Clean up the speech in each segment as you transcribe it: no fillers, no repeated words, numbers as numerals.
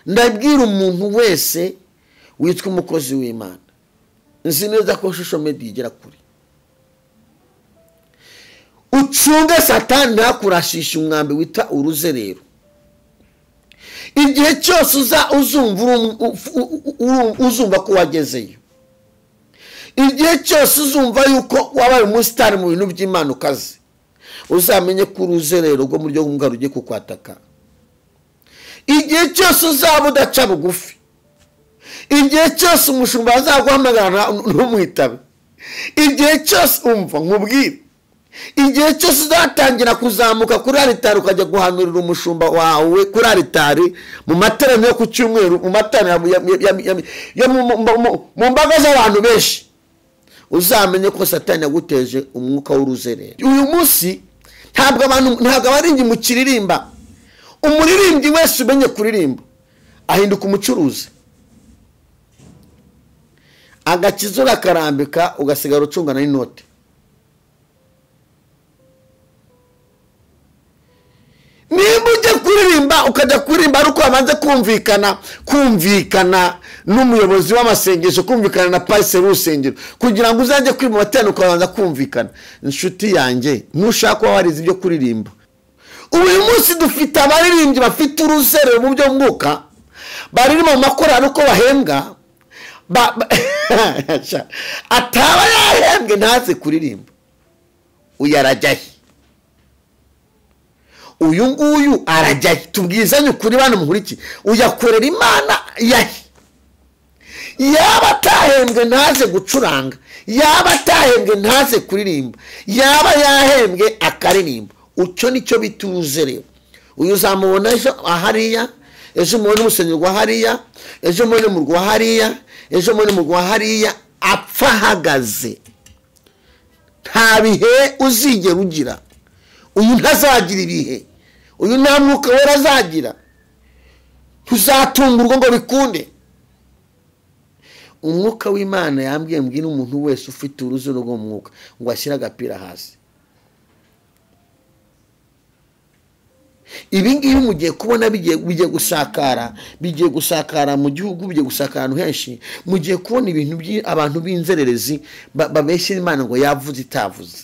ndabwira umuntu wese witwa umukozi w'Imana, nzi neza ko social media igera kuri, ucunge Satani ntakurashisha umwambi wita uruzerero. Igihe cyose uzumva ko wagezeyo, igihe cyose uzumva yuko wabaye umusitari mu bintu by'Imana ukaze, uzamenye ko uruzerero rwo mu buryo bw'umwuka rugiye kukwataka. Igihe cyose uzaba udaca bugufi, igihe cyose umushumba azaguhamagara ntumuhitabe, igihe cyose umva nkubwire, igihe cyose uzatangira kuzamuka kuri aritari ukajya guhanurira umushumba wawe kuri aritari mu materaniro yo ku cyumweru, mu materaniro mu mbaga z'abantu benshi, uzamenye ko Satani yaguteje umwuka w'uruzerero. Uyu munsi ntabwo abaringi mu kiririmba. Umuririmbyi wese umenye kuririmba ahinduka umucuruzi, agakiza urakarambika ugasigara ucungana n'inote. Niba ujya kuririmba ukajya kuririmba ariko wabanze kumvikana n'umuyobozi w'amasengesho, kumvikana na pastor w'urusengero, kugira ngo uzajye kwima amateraniro ukabanza kumvikana. Inshuti yanjye, ntushaka kuba warize ibyo kuririmba. Uyu munsi dufite abaririmbyi bafite uruzerero mu byo mwuka, baririmba mu makorari uko bahembwa, ataba yahembwe ntaze kuririmba. Uyu arajyahe, uyu nguyu arajyahe, tubwizanye ukuri bana muhuriki, uyakorera Imana yahe. Yaba atahembwe ntaze gucuranga, yaba atahembwe ntaze kuririmba, yaba yahembwe akaririmba. Ucyo nicyo bita uruzerero. Uyu uzamubona ejo ahariya, ejo mubone umusenyero wa hariya, ejo mubone mu rwa hariya, ejo mubone mu rwa hariya, apfa ahagaze. Nta bihe uzigera ugira. Uyu ntazagira ibihe, uyu nta mwuka wera azagira. Tuzatungurwa ngo bikunde. Umwuka w'Imana yambwiye mbwira umuntu wese ufite uruzero rwo mu mwuka ngo ashyire agapira hasi. Ibi ngibi mugiye kubona bigiye gusakara mu gihugu, bigiye gusakara ahantu henshi. Mugiye kubona ibintu abantu b'inzererezi babeshya Imana ngo yavuze itavuze.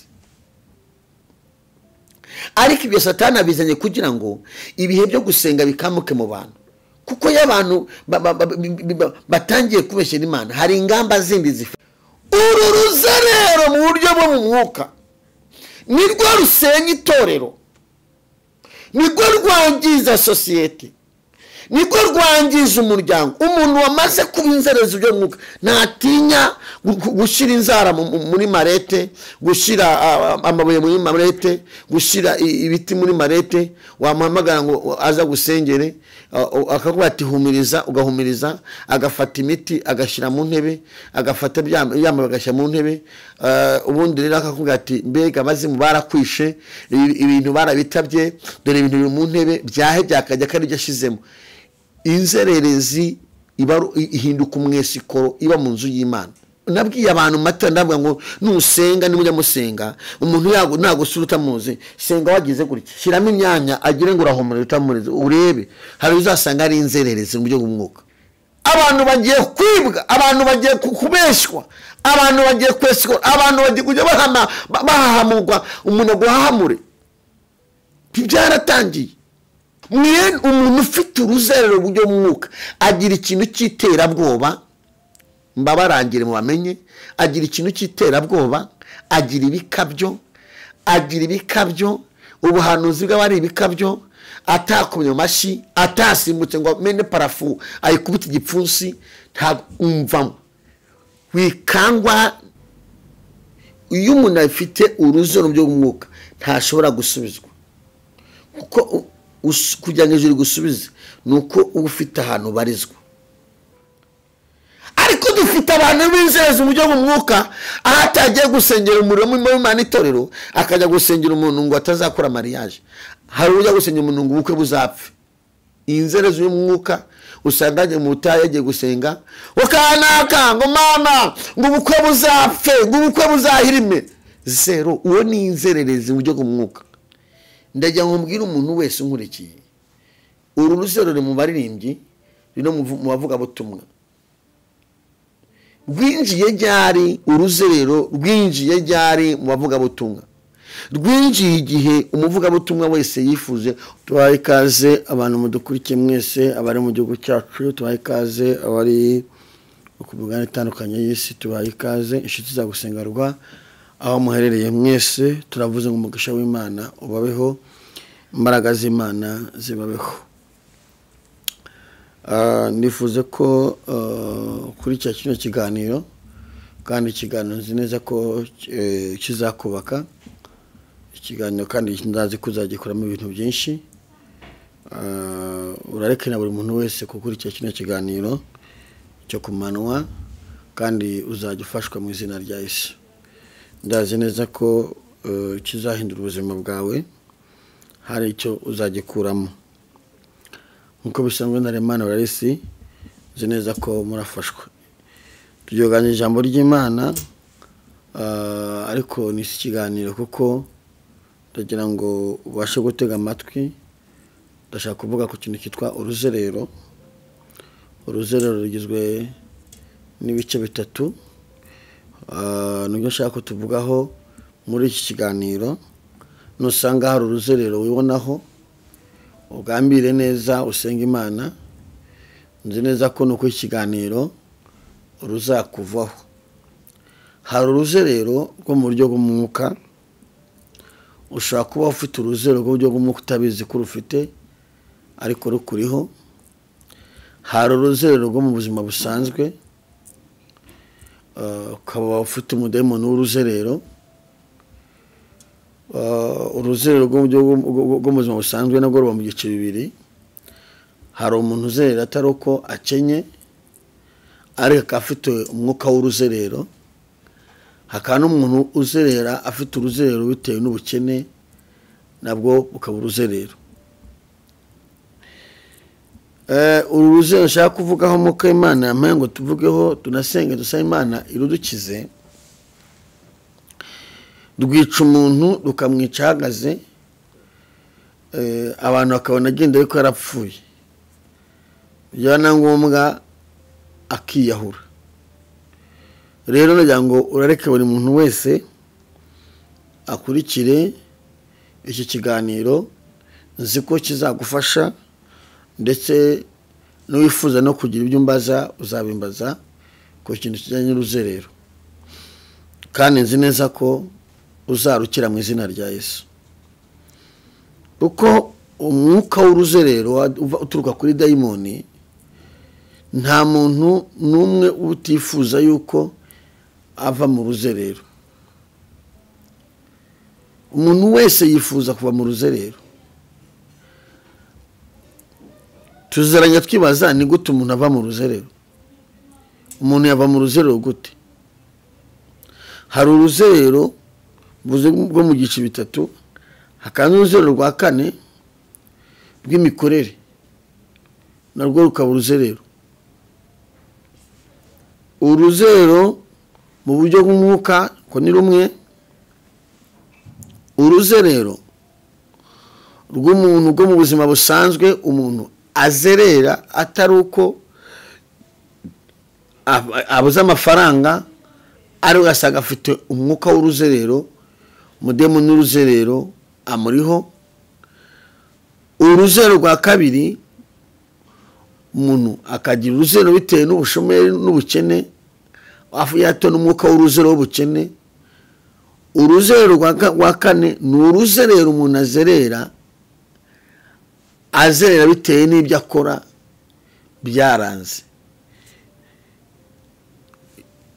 Ariko ibyo Satani abizanye kugira ngo ibihe byo gusenga bikamuke mu bantu, kuko y'abantu batangiye kubeshya Imana, hari ingamba zindi zifite. Uru ruzerero mu buryo bwo mu mwuka nirwo rusenya itorero, nirwo rwangiza sosiyete, nirwo rwangiza umuryango. Umuntu wamaze kuba inzererezi byo mwuka ntatinya gushyira inzara muri marete, gushyira amabuye muri marete, gushyira ibiti muri marete. Wamuhamagara ngo aza gusengere, akavuga ati humiriza, ugahumiriza, agafata imiti agashyira mu ntebe, agafata yamabaye agashyira mu ntebe. Ubundi rero akavuga ati mbega abazimu barakwishe, ibintu barabitabye, dore ibintu biri mu ntebe, byahe byakajya kandi byashizemo. Inzererezi ihinduka umwesikoro iba mu nzu y'Imana. Nabwiye abantu mata ndavuga ngo nusenga nimujya musenga, umuntu nagusura utamuzi, senga wagize gutya, shyiramo imyanya agire ngo urahumura utamurize, urebe hari uzasanga ari inzererezi mu buryo bw'umwuka. Abantu bagiye kwibwa, abantu bagiye kubeshwa, abantu bagiye kweswa, abantu bagiye kujya bahahamurwa, umuntu guhahamure. Byaratangiye. Umuntu ufite uruzerero buryo mwuka agira ikintu cy'iterabwoba, mbabarangire mu bamenye, agira ikintu cy'iterabwoba, agira ibikabyo, ubuhanuzi bw'abari ibikabyo, atakomye amashi, atasimbutse ngo mene parafu ayikubita igipfunsi, ntabwo umvamo. Wikangwa. Iyo umuntu afite uruzero byo mwuka ntashobora gusubizwa, kuko kugira ngo ijuru gusubize nuko uba ufite ahantu barizwa. Ariko dufite abantu b'inzererezi mu buryo bw'umwuka, aho atagiye gusengera umurimo w'Imana itorero, akajya gusengera umuntu ngo atazakora mariage. Hari ujya gusengera umuntu ngo ubukwe buzapfe. Inzererezi y'umwuka usanga mu butayu yagiye gusenga, wakanaka ngo mama ngo ubukwe buzapfe, ngo ubukwe buzahirime. Zero. Uwo ni inzererezi mu buryo bw'umwuka. Ndajya nkubwira umuntu wese unkurikiye, uru ruzerero mu baririmbyi no mu bavugabutumwa. Rwinjiye ryari uruzerero, rwinjiye ryari mu bavugabutumwa, rwinjiye igihe umuvugabutumwa wese yifuje. Tubaye ikaze abantu mudukurikiye mwese, abari mu gihugu cyacu, tubaye ikaze abari ku migabane itandukanye y'isi, tubaye ikaze inshuti za gusengerwa aho muherereye mwese. Turavuze ngo umugisha w'Imana ubabeho, imbaraga z'Imana zibabeho. Nifuze ko kuri kino kiganiro, kandi ikiganiro nzi neza ko kizakubaka, ikiganiro kandi ndazi kuzagikoramo ibintu byinshi. Urarekena buri muntu wese gukurikira kino kiganiro cyo kumanwa, kandi uzajya ufashwa mu izina rya Yesu. Ndazi neza ko kizahindura ubuzima bwawe, hari icyo uzagikuramo. Nkuko bisanzwe na Remana Barisi, nzi neza ko murafashwa. Tujyoganye ijambo ry'Imana, ariko ni ikiganiro kuko ndagira ngo ubashe gutega amatwi. Ndashaka kuvuga ku kintu cyitwa uruzerero. Uruzerero rugizwe n'ibice bitatu, nibyo nshaka ko tuvugaho muri iki kiganiro. Nusanga hari uruzerero wibonaho, ugambire neza, usenga Imana. Nzi neza ko nuko ikiganiro ruzakuvaho. Hari uruzerero rwo mu buryo bw'umwuka. Ushobora kuba ufite uruzerero rw'uburyo bw'umwuka utabizi ko rufite, ariko rukuriho. Hari uruzerero rwo mu buzima busanzwe, ukaba ufite umudayimoni w'uruzerero. Uruzerero rwo mu buzima busanzwe nabwo ruba mu gice bibiri. Hari umuntu uzerera atari uko akenye, ariko akaba afite umwuka w'uruzerero. Hakaba n'umuntu uzerera afite uruzerero bitewe n'ubukene, nabwo bukaba uruzerero. Uru ruzerero nshaka kuvugaho muko Imana yampaye ngo tuvugeho, tunasenge dusaba Imana irudukize. Rwica umuntu rukamwica ahagaze, abantu bakabona agenda ariko yarapfuye, byaba ngombwa akiyahura. Rero nagira ngo urareke buri muntu wese akurikire iki kiganiro. Nzi ko kizagufasha, ndetse n'uwifuza no kugira ibyo umbaza uzabimbaza ku kintu kijyanye n'uruzerero, kandi nzi neza ko uzarukira mu izina rya Yesu. Kuko umwuka w'uruzerero uturuka kuri dayimoni, nta muntu n'umwe utifuza yuko ava mu ruzerero. Umuntu wese yifuza kuva mu ruzerero. Tuzaranya twibaza, ni gute umuntu ava mu ruzerero? Umuntu yava mu ruzerero gute? Hari uruzerero bwo mu gice bitatu, hakaba n'uruzerero rwa kane rw'imikorere, narwo rukaba uruzerero. Uruzerero mu buryo bw'umwuka ko ni rumwe. Uruzerero rw'umuntu rwo mu buzima busanzwe, umuntu azerera atari uko abuze amafaranga, ari ugasanga afite umwuka w'uruzerero, umudayimoni n'uruzerero amuriho. Uruzerero rwa kabiri, umuntu akagira uruzerero bitewe n'ubushomeri n'ubukene, yato n'umwuka w'uruzerero w'ubukene. Uruzerero rwa kane ni uruzerero umuntu azerera bitewe n'ibyo akora byaranze.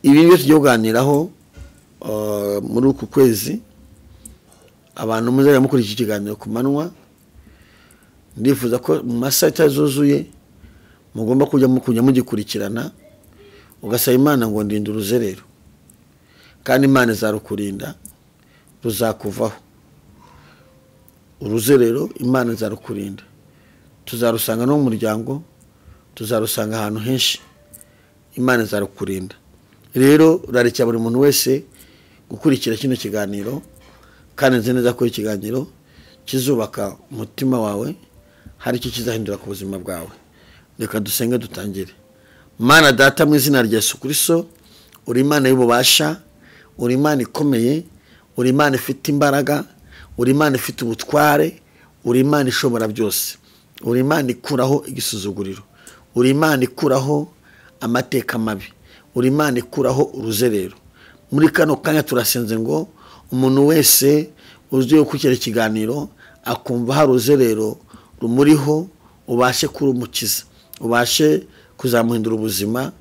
Ibi byo tujya kuganiraho muri uku kwezi. Abantu muzajya mukurikira iki kiganiro ku manywa, ndifuza ko mu masaha itazuzuye mugomba kujya mugikurikirana, ugasaba Imana ngo ndinde uruzerero, kandi Imana izarukurinda, ruzakuvaho. Uruzerero Imana izarukurinda. Tuzarusanga no mu muryango, tuzarusanga ahantu henshi. Imana izarukurinda. Rero urarekera buri muntu wese gukurikira kino kiganiro, kandi nzi neza ko ikiganiro kizubaka umutima wawe, hari icyo kizahindura ku buzima bwawe. reka dusenge dutangire. Mana data mu izina rya Yesu Kristo, uri Imana y'ububasha, uri Imana ikomeye, uri Imana ifite imbaraga, uri Imana ifite ubutware, uri Imana ishobora byose, uri Imana ikuraho igisuzuguriro, uri Imana ikuraho amateka mabi, uri Imana ikuraho uruzerero. Muri kano kanya turasenze ngo umuntu wese uzi gukira ikiganiro akumva hari uruzerero rumuriho, ubashe kurumukiza, ubashe kuzamuhindura ubuzima,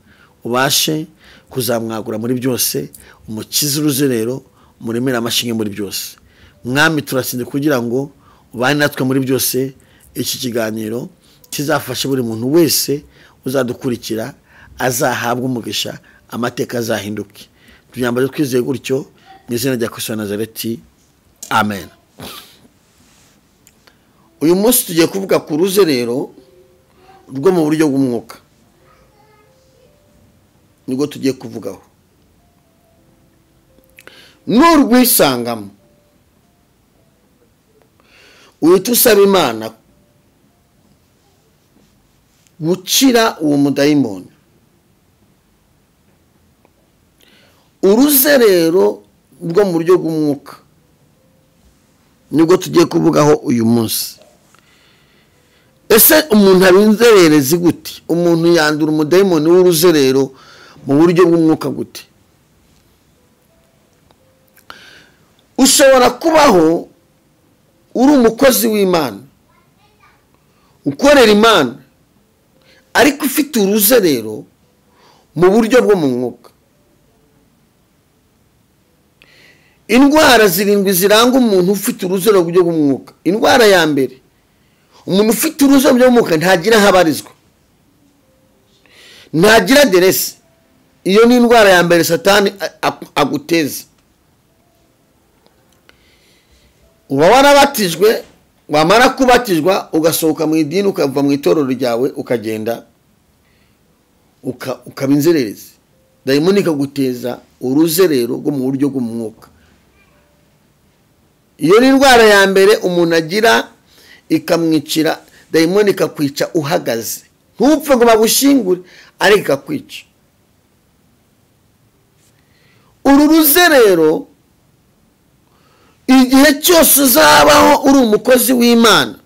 ubashe kuzamwagura muri byose, umukize uruzerero, muremera amashinge muri byose. Mwami turasinze kugira ngo ubane natwe muri byose, iki kiganiro kizafashe buri muntu wese uzadukurikira azahabwa umugisha, amateka azahinduke. Tunyambaje twizeye gutyo mu izina rya Kristo wa Nazareti, amen. Uyu munsi tugiye kuvuga ku ruzerero rwo mu buryo bw'umwuka, nibwo tugiye kuvugaho. N'urwisangamo uhita usaba Imana gukira uwo mudayimoni. Uruzerero rwo mu buryo bw'umwuka nibwo tugiye kuvugaho uyu munsi. Ese umuntu abinzererezi gute? Umuntu yandura umudayimoni w'uruzerero mu buryo bw'umwuka gute? Ushobora kubaho uri umukozi w'Imana, ukorera Imana, ariko ufite uruzerero mu buryo bwo mu mwuka. Indwara zirindwi ziranga umuntu ufite uruzerero mu buryo bw'umwuka. Indwara ya mbere, umuntu ufite uruzerero mu buryo bw'umwuka ntagira habarizwa, ntagira aderesi. Iyo ni indwara ya mbere Satani aguteza. Uba warabatijwe, wamara kubatizwa ugasohoka mu idini, ukava mu itorero ryawe, ukagenda ukaba inzererezi. Dayimoni ikaguteza uruzerero rwo mu buryo bw'umwuka. Iyo ni indwara ya mbere umuntu agira, ikamwicira. Dayimoni ikakwica uhagaze, ntupfe ngo bagushingure, ariko ikakwica. Uru ruzerero igihe cyose uzabaho uri umukozi w'Imana,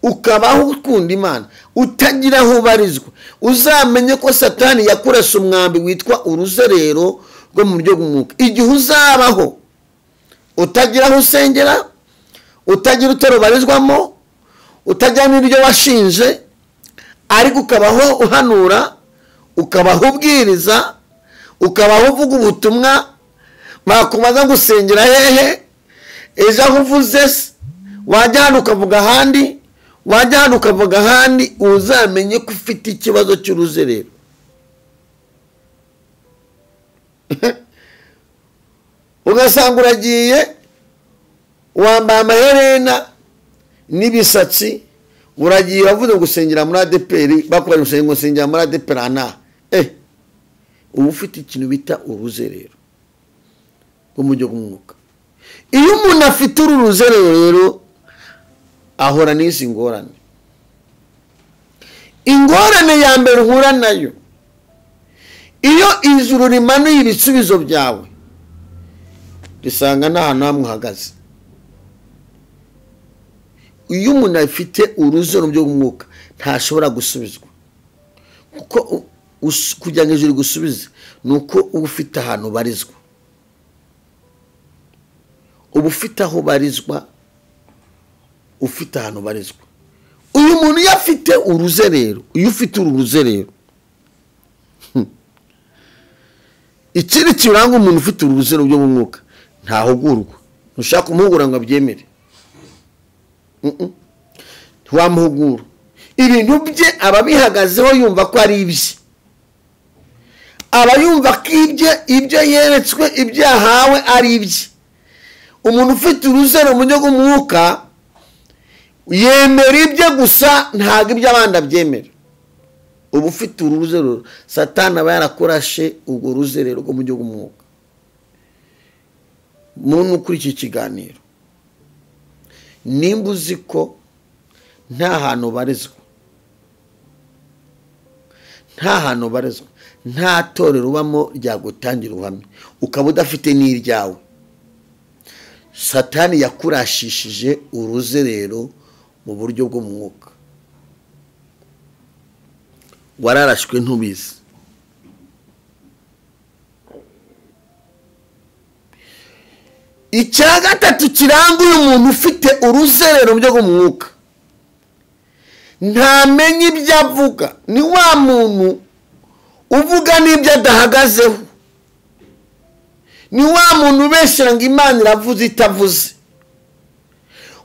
ukabaho ukunda Imana, utagira aho ubarizwa, uzamenye ko Satani yakurasa umwambi witwa uruzerero rwo mu buryo bw'umwuka. Igihe uzabaho utagira aho usengera, utagira utero ubarizwamo, utagira n'ibyo washinje, ariko ukabaho uhanura, ukabaho ubwiriza, ukabaho uvuga ubutumwa, bakubaza gusengera hehe, ejo aho uvuze wajya hano ukavuga ahandi, wajya hano ukavuga ahandi, uzamenye ko ufite ikibazo cy'uruzerero. Ugasanga uragiye wambaye amaherena n'ibisatsi, uragiye uravuze gusengera muri ADEPR, bakubwira gusengera muri ADEPR ana uba ufite ikintu bita uruzerero rwo mu buryo bw'umwuka. Iyo umuntu afite uru ruzerero rero ahora n'izi ngorane. Ingorane ya mbere uhura nayo, iyo ijuru rimanuye ibisubizo byawe, risanga nta hantu hamwe uhagaze. Iyo umuntu afite uruzerero mu buryo bw'umwuka ntashobora gusubizwa, kuko kugira ngo ijuru gusubize nuko uba ufite ahantu ubarizwa, uba ufite aho ubarizwa, ufite ahantu ubarizwa. Uyu muntu iyo afite uruzerero, iyo ufite uru ruzerero, ikindi kiranga umuntu ufite uruzerero byo mu mwuka, ntahugurwa. Ntushaka kumuhugura ngo abyemere, ntiwamuhugura. Ibintu bye aba bihagazeho yumva ko ari ibye, aba yumva ko ibyo yeretswe, ibyo yahawe ari ibye. Umuntu ufite uruzerero mu buryo bw'umwuka yemera ibye gusa, ntabwo ibyo abandi abyemera. Uba ufite uruzerero, Satani aba yarakurashe urwo ruzerero rwo mu buryo bw'umwuka. Muntu kuri iki kiganiro, nimba uzi ko nta hantu ubarizwa, nta hantu ubarizwa, nta torero ubamo ryagutangira ubuhamya, ukaba udafite n'iryawe. Satani yakurashishije uruzerero mu buryo bw'umwuka, wararashwe ntubizi. Icya gatatu kiranga uyu muntu ufite uruzerero mu buryo bw'umwuka, ntamenye ibyo avuga. Ni wa muntu uvuga n'ibyo adahagazeho, ni wa muntu ubeshyira ngo Imana iravuze itavuze,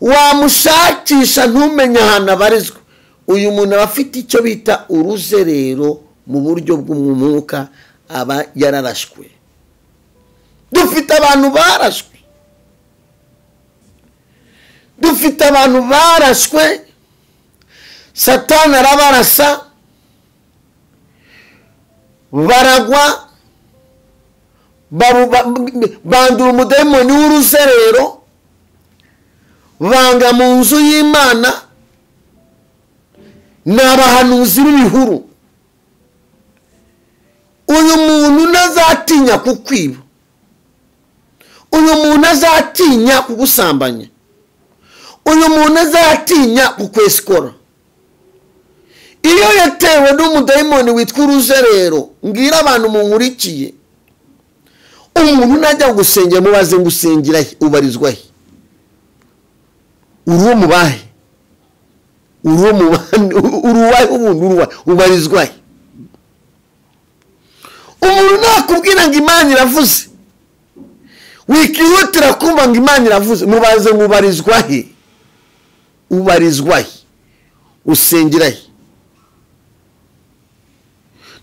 wamushakisha ntumenye ahantu abarizwa. Uyu muntu aba afite icyo bita uruzerero mu buryo bw'umwuka, aba yararashwe. Dufite abantu barashwe, dufite abantu barashwe, Satani arabarasa, baragwa, bandura umudayimoni w'uruzerero, banga mu nzu y'Imana, ni abahanuzi b'ibihuru. Uyu muntu ntazatinya kukwiba, uyu muntu azatinya kugusambanya, uyu muntu azatinya kukwesikora. Iyo yatewe n'umudayimoni witwa uruzerero, mbwira abantu munkurikiye, umuntu najya gusengera mubaze ngo usengera he, ubarizwa he, uruwo mubahe, uruwahe, umuntu ubarizwa he. Umuntu nakubwira ngo Imana iravuze, wikihutira kumva ngo Imana iravuze, mubaze ngo ubarizwa he, ubarizwa he, usengera he.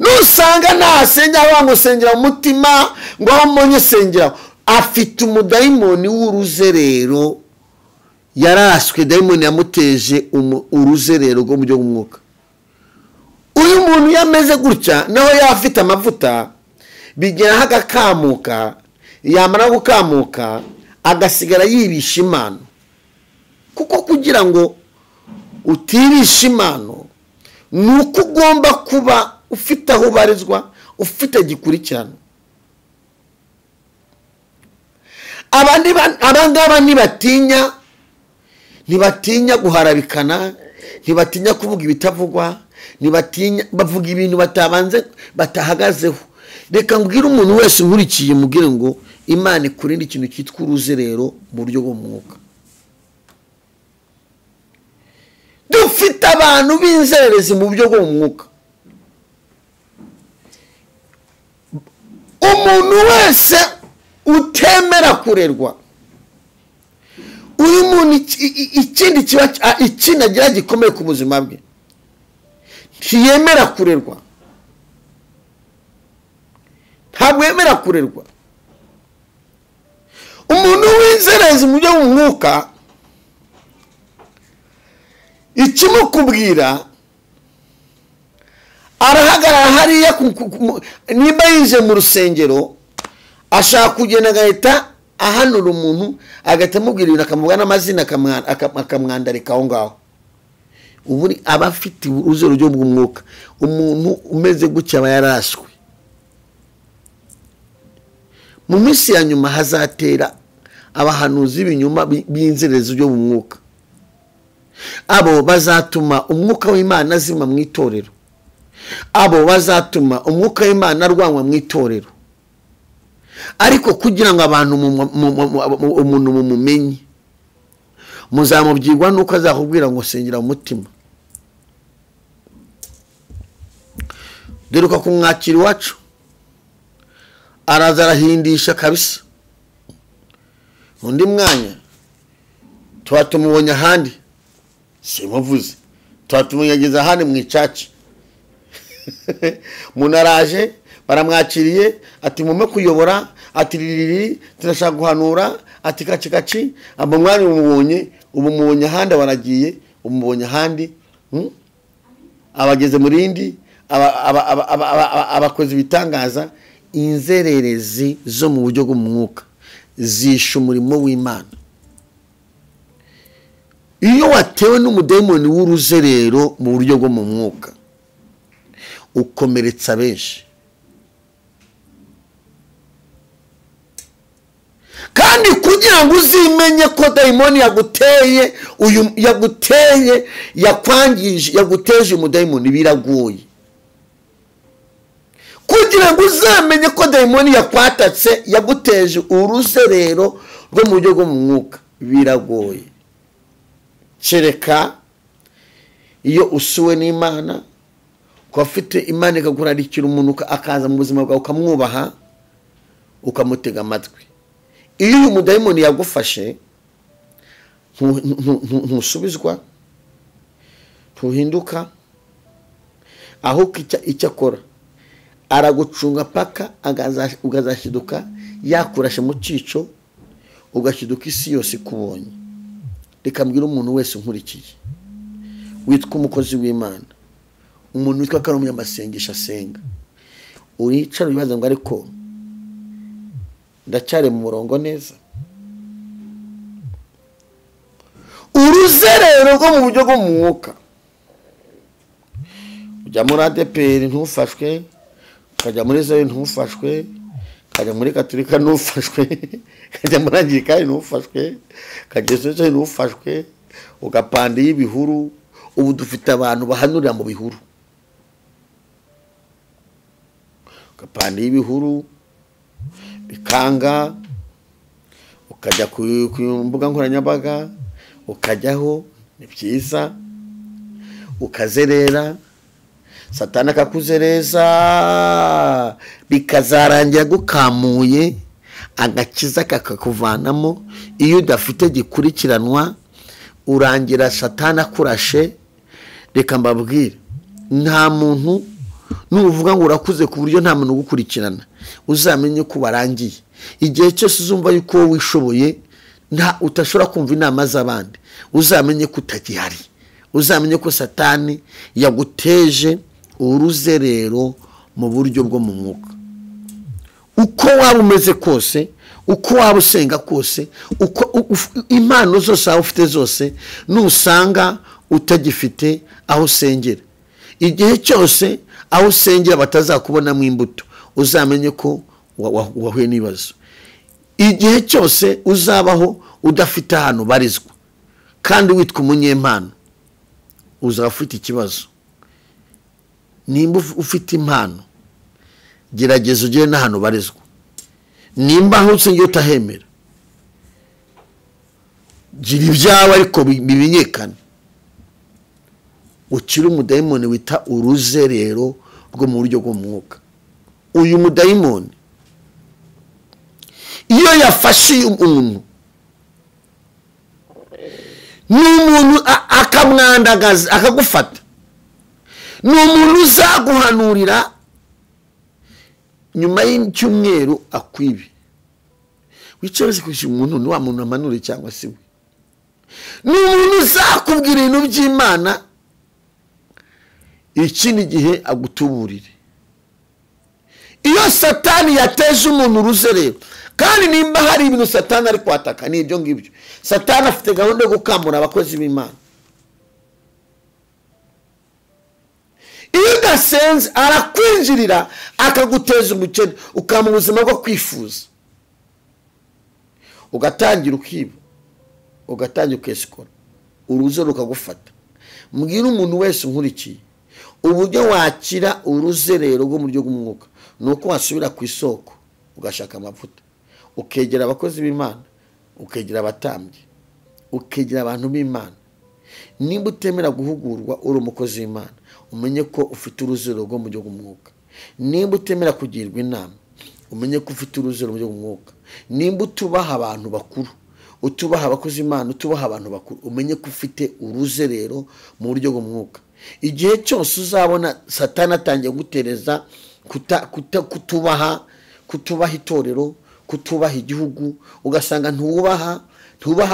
Nusanga ntasengera wango sengera umutima ngo aho mbonye sengera, afite umudayimoni w'uruzerero, yaraswe, dayimoni yamuteje uruzerero rwo mu buryo bw'umwuka. Uyu muntu yameze gutya, naho yafite amavuta, bigeraho agakamuka, yamara gukamuka agasigara yibisha Imana. Kuko kugira ngo utibisha Imana, nuko ugomba kuba ufite aho ubarizwa, ufite gikurikirana. Abangaba ntibatinya guharabikana, ntibatinya kuvuga ibitavugwa, ntibatinya, bavuga ibintu batahagazeho. Reka mbwira umuntu wese nkurikiye, mubwire ngo Imana ikurinde ikintu cyitwa uruzerero mu buryo bw'umwuka. Dufite abantu b'inzererezi mu buryo bw'umwuka. Umuntu wese utemera kurerwa, uyu muntu ikindi ikintu agira gikomeye ku buzima bwe, ntiyemera kurerwa, ntabwo yemera kurerwa. Umuntu w'inzererezi mu buryo bw'umwuka, ikimukubwira, arahagarara hariya, niba yinjiye mu rusengero ashaka kugenda agahita ahanura umuntu, agahita amubwira ibintu, akamuvuga n'amazina, akamwandarika aho ngaho. Ubu aba afite uruzero rwo mu mwuka. Umuntu umeze gutya aba yarashwe. Mu minsi ya nyuma hazatera abahanuzi b'ibinyoma b'inzererezi ryo mu mwuka. Abo bazatuma umwuka w'Imana azima mu itorero, abo bazatuma umwuka w'Imana arwanwa mu itorero. Ariko kugira ngo abantu umuntu mumumenye, muzamubyigwa nuko azakubwira ngo sengera umutima. Deruka kumwakira iwacu, araza arahindisha kabisa. Undi mwanya tuba tumubonye ahandi, simuvuze, tuba tumubonye ageze ahandi mu icaci. Munaraje baramwakiriye, ati mume kuyobora, ati ririri turashaka guhanura, ati kaci, abo mwanya umubonye, ubu mubonye ahandi, baragiye umubonye ahandi, abageze mu rindi, abakozi bitangaza. Inzererezi zo mu buryo bw'umwuka zisha umurimo w'Imana. Iyo watewe n'umudayimoni w'uruzerero mu buryo bwo mu mwuka, ukomeretsa benshi. Kandi kugira ngo uzimenye ko dayimoni yaguteye yakwangije yaguteje umudayimoni biragoye. Kugira ngo uzamenye ko dayimoni yakwatatse yaguteje uruzerero rwo mu buryo bwo mu mwuka biragoye. Kereka iyo usuwe n'Imana ko afite Imana ikakurarikira umuntu akaza mu buzima bwawe ukamwubaha ukamutega amatwi. Iyo uyu mudayimoni yagufashe ntusubizwa, ntuhinduka, aho icyo akora aragucunga paka ugazashiduka yakurashe mu cico ugashiduka isi yose kubonye. Reka mbwira umuntu wese unkurikiye witwa umukozi w'Imana, umuntu witwa ko ari umunyamasengesho asenga, uricara ubibaza ngo ariko ndacyari mu murongo neza? Uruzerero rwo mu buryo bwo mu mwuka, ujya muri ADPR ntufashwe, ukajya muri Zayo ntufashwe, ukajya muri Gatolika ntufashwe, ukajya muri Anglikani ntufashwe, ukajya Sosiyete ntufashwe, ugapanda y'ibihuru. Ubu dufite abantu bahanurira mu bihuru, ugapanda y'ibihuru bikanga, ukajya ku mbuga nkoranyambaga ukajyaho, ni byiza, ukazerera, Satani akakuzereza bikazarangira gukamuye agakiza kakakuvanamo. Iyo udafite gikurikiranwa urangira Satani akurashe. Reka mbabwire, nta muntu nuvuga ngo urakuze ku buryo nta muntu ugukurikirana, uzamenye ko barangiye. Igihe cyose uzumva yuko wowe wishoboye utashobora kumva inama z'abandi, uzamenye ko utagihari, uzamenye ko Satani yaguteje uruzerero mu buryo bwo mu mwuka. Uko waba umeze kose, uko waba usenga kose, uko impano zose aho ufite zose, nusanga utagifite aho usengera, igihe cyose aho usengera batazakubonamo imbuto, uzamenye ko wahuye n'ibibazo. Igihe cyose uzabaho udafite ahantu barizwa kandi witwa umunyempano, uzaba ufite ikibazo. Nimba ufite impano, gerageza ugere n'ahantu barizwa. Nimba aho usengera utahemera, gira ibyawe ariko bimenyekane. Ukiri umudayimoni wita uruzerero rwo mu buryo bwo mu mwuka. Uyu mudayimoni iyo yafashe umuntu, n'umuntu akamwandagaza akagufata, n'umuntu uzaguhanurira nyuma y'icyumweru akwibe. Wicaye kwishyura umuntu ni wa muntu amanure cyangwa se we, n'umuntu uzakubwira ibintu by'Imana ikindi gihe agutuburire. Iyo Satani yateje umuntu uruzerero, kandi nimba hari ibintu Satani ari kwataka ni ibyo ngibyo. Satani afite gahunda yo gukamura abakozi b'Imana. Iyo udasenze arakwinjirira akaguteza umukene, ukaba mu buzima bwo kwifuza, ugatangira ukiba, ugatangira ukesikora, uruzero rukagufata. Mbwira umuntu wese unkurikiye, uburyo wakira uruzerero rwo mu buryo bw'umwuka nuko wasubira ku isoko ugashaka amavuta, ukegera abakozi b'Imana, ukegera abatambyi, ukegera abantu b'Imana. Nimba utemera guhugurwa uri umukozi w'Imana, umenye ko ufite uruzerero rwo mu buryo bw'umwuka. Nimba utemera kugirwa inama, umenye ko ufite uruzerero mu buryo bw'umwuka. Nimba utubaha abantu bakuru, utubaha abakozi b'Imana, utubaha abantu bakuru, umenye ko ufite uruzerero mu buryo bw'umwuka. Igihe cyose uzabona Satani atangiye gutereza kutubaha itorero, kutubaha igihugu, ugasanga ntubaha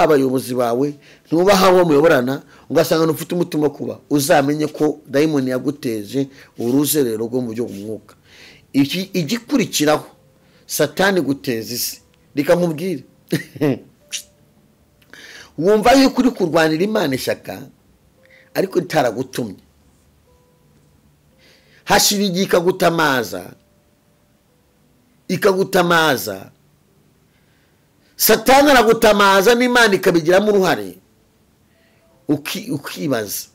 abayobozi bawe, ntubaha abo muyoborana, ugasanga ntufite umutima kuba, uzamenye ko dayimoni yaguteje uruzerero rwo mu buryo bw'umwuka. Igikurikiraho Satani guteza isi, reka nkubwire wumva yuko uri kurwanira Imana ishyaka ariko itaragutumye. hashira igihe ikagutamaza Satani aragutamaza n'Imana ikabigiramo uruhare ukibaza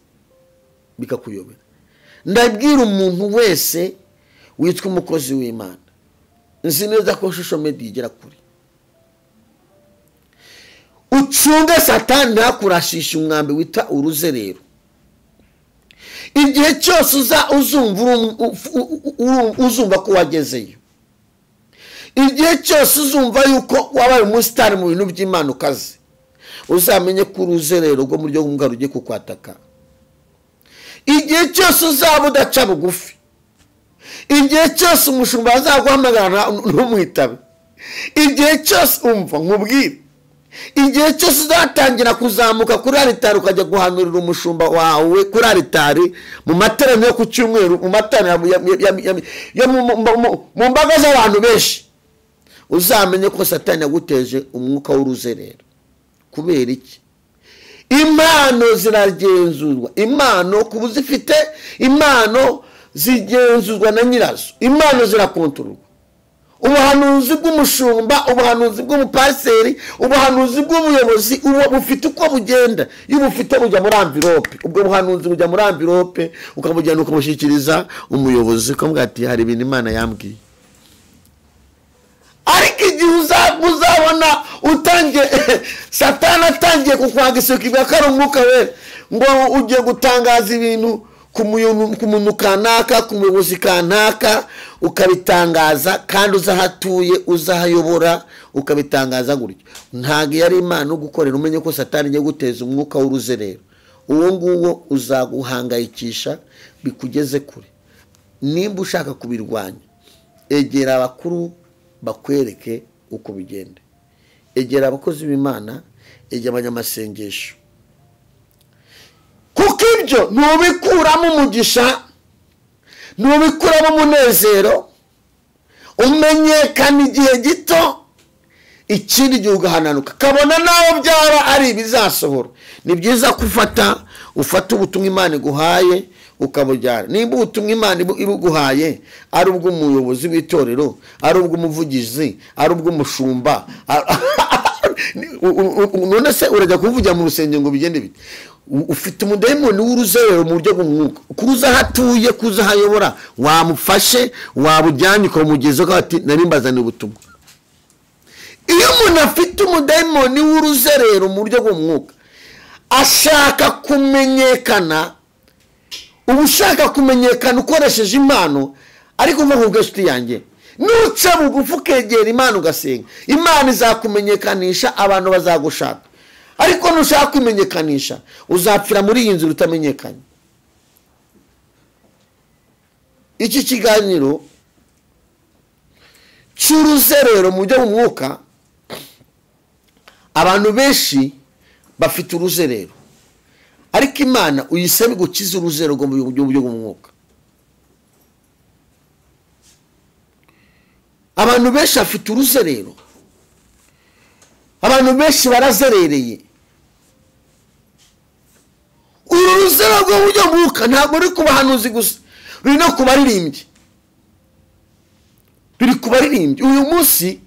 bikakuyobera. Ndabwira umuntu wese witwa umukozi w'Imana, nzi neza ko social media igera kuri, ucunge Satani ntakurashisha umwambi wita uruzerero. Igihe cyose uzumva ko wagezeyo, igihe cyose uzumva yuko wabaye umusitari mu bintu by'Imana ukaze, uzamenye ko uruzerero rwo mu buryo bw'umwuka rugiye kukwataka. Igihe cyose uzaba udaca bugufi, igihe cyose umushumba azaguhamagara ntumuhitabe, igihe cyose umva nkubwire, igihe cyose uzatangira kuzamuka kuri alitari ukajya guhanurira umushumba wawe kuri alitari mu materaniro yo ku cyumweru, mu materaniro mu mbaga z'abantu benshi, uzamenye ko Satani yaguteje umwuka w'uruzerero. Kubera iki? Impano ziragenzurwa. Impano kuba zifite impano zigenzurwa na nyirazo. Impano zirakontororwa. Ubuhanuzi bw'umushumba, ubuhanuzi bw'umupaseri, ubuhanuzi bw'ubuyobozi bufite uko bugenda. Iyo bufite bujya muri envelope, ubwo buhanuzi bujya muri envelope, ukabujyana ukabushyikiriza umuyobozi ukamubwira ati hari ibintu Imana yambwiye. Ariko igihe uzabona utangiye Satani atangiye kukwagisuka ko ari umwuka wera, ngo ugiye gutangaza ibintu ku muntu kanaka, ku muyobozi kanaka, ukabitangaza kandi uzahatuye uzahayobora ukabitangaza gutyo, ntago yari Imana ugukorera. Umenye ko Satani agiye guteza umwuka w'uruzerero. Uwo nguwo uzaguhangayikisha bikugeze kure. Nimba ushaka kubirwanya, egera abakuru bakwereke uko bigenda. Egera abakozi b'Imana, egera abanyamasengesho, kuko ibyo nubikuramo umugisha, nubikuramo umunezero, umenyekana igihe gito, ikindi gihe ugahananuka, kabona naho byaba ari ibizasohora. Ni byiza kufata ubutumwa Imana iguhaye ukabujyana. Nimba ubutumwa Imana ibuguhaye ari ubw'umuyobozi w'itorero, ari ubw'umuvugizi, ari ubw'umushumba, none se urajya kuvugira mu rusengero ngo bigende bite? Ufite umudayimoni w'uruzerero mu buryo bw'umwuka, kuza hatuye, kuza hayobora, wamufashe, wabujyanye ukamugeza ko ati nari mbazaniye ubutumwa. Iyo umuntu afite umudayimoni w'uruzerero mu buryo bw'umwuka, ashaka kumenyekana, ushaka kumenyekana ukoresheje impano, ariko mva nkubwe nshuti yanjye, nuca bugufi ukegera Imana ugasenga, Imana izakumenyekanisha, abantu bazagushaka. Ariko nushaka kwimenyekanisha, uzapfira muri iyi nzira utamenyekanye. Iki kiganiro cy'uruzerero mu buryo bw'umwuka, abantu benshi bafite uruzerero, ariko Imana uyisaba gukiza uruzerero mu buryo bw'umwuka. Abantu benshi bafite uruzerero, abantu benshi barazerereye. Uruzerero mu buryo bw'umwuka ntabwo ruri ku bahanuzi gusa, ruri no ku baririmbyi. Ruri ku baririmbyi. Uyu munsi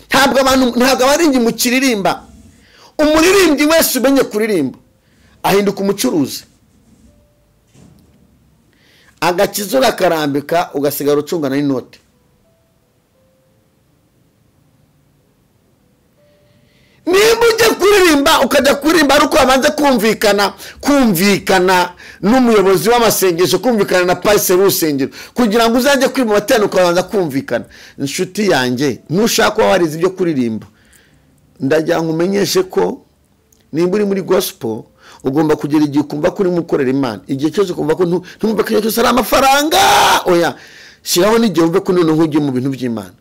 ntabwo abaririmbyi mukiririmba. Umuririmbyi wese umenye kuririmba ahinduka umucuruzi, agakiza urakarambika ugasigara ucungana n'inote. Niba ujya kuririmba ukajya kuririmba ariko wabanza kumvikana n'umuyobozi w'amasengesho, kumvikana na pasiteri w'urusengero, kugira ngo uzajye kwima amateraniro ukabanza kumvikana. Inshuti yanjye, nushaka kuba warize ibyo kuririmba, ndagira ngo umenyeshe ko nimba uri muri gospel ugomba kugera igihe ukumva ko urimo ukorera Imana. Igihe cyose ukumva ko ntumva ko cyose ari amafaranga, oya, shyiraho n'igihe wumve ko noneho ugiye mu bintu by'Imana.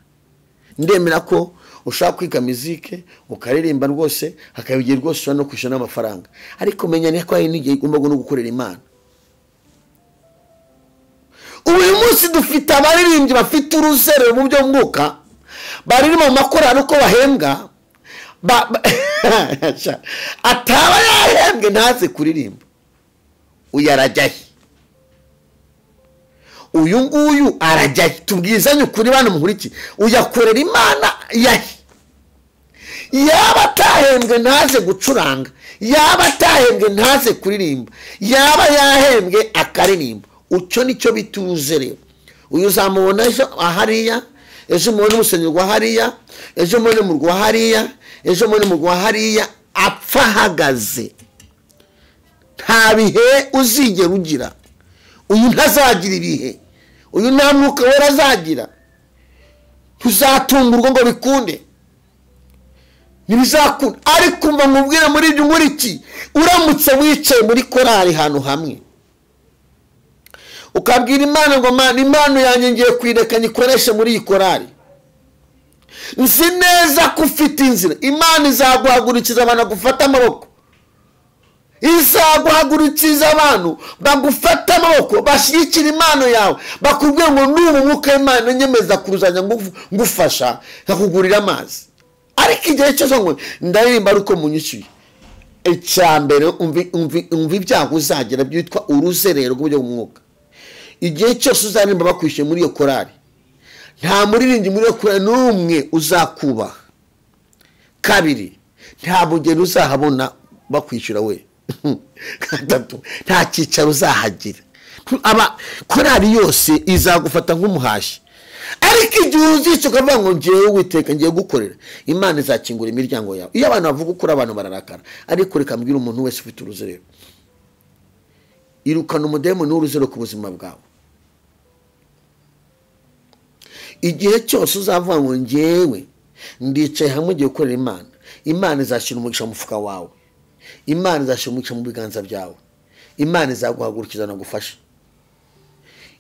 Ndemera ko ushaka kwiga muzike ukaririmba rwose, hakaba igihe rwose ushobora no kwishyura n'amafaranga, ariko menya ko hari n'igihe ugomba no gukorera Imana. Uyu munsi dufite abaririmbyi bafite uruzerero mu buryo bw'umwuka, baririmba mu makorari uko bahembwa, ataba yahembwe ntaze kuririmba. Uyarajyahe uyu nguyu arajya tubwizanye ukuri bana muhuriki uyakorera Imana yahi yaba atahembwe ntaze gucuranga yaba atahembwe ntaze kuririmba yaba yahembwe akaririmba ucyo nicyo bituze rero uyu uzamubona ejo ahariya ejo mubone umusenyerwa hariya ejo mubone mu rwa hariya ejo mubone mu rwa hariya apfa ahagaze nta bihe uzigera ugira uyu ntazagira ibihe uyu nta mwuka wera azagira tuzatungurwa ngo bikunde ntibizakunda ariko mva mubwire muri ibyo muri iki uramutse wicaye muri korari ahantu hamwe ukabwira Imana ngo Mana impano yanjye ngiye kwireka nyikoreshe muri iyi korari nzi neza ko ufite inzira Imana izaguhagurukiza abantu gufata amaboko izaguhagurukiza abantu bagufata amaboko bashyigikira impano yawe bakubwira ngo n'ubu mwuka w'Imana nyemeza kuruzanya ngufasha nkakugurira amazi ariko igihe cyose ngo ndaririmba ariko munyishyuye icyambere umva ibyago uzagira byitwa uruzerero rw'uburyo bw'umwuka igihe cyose uzaririmba bakwishyuye muri iyo korari nta muririmbyi muri iyo korari n'umwe uzakubaha kabiri nta bugeni uzahabona bakwishyura we gatatu nta cyicaro uzahagira korari yose izagufata nk'umuhashi ariko igihe uzica ukavuga ngo ngiye Uwiteka ngiye gukorera Imana izakingura imiryango yawe iyo abantu bavuga ukuri abantu bararakara ariko reka mbwira umuntu wese ufite uruzerero irukana umudayimoni w'uruzero ku buzima bwawe igihe cyose uzavuga ngo ngewe ndicaye hamwe ngiye gukorera Imana Imana izashyira umugisha mu mufuka wawe Imana izashyira umugisha mu biganza byawe Imana izaguhagurukiza no gufasha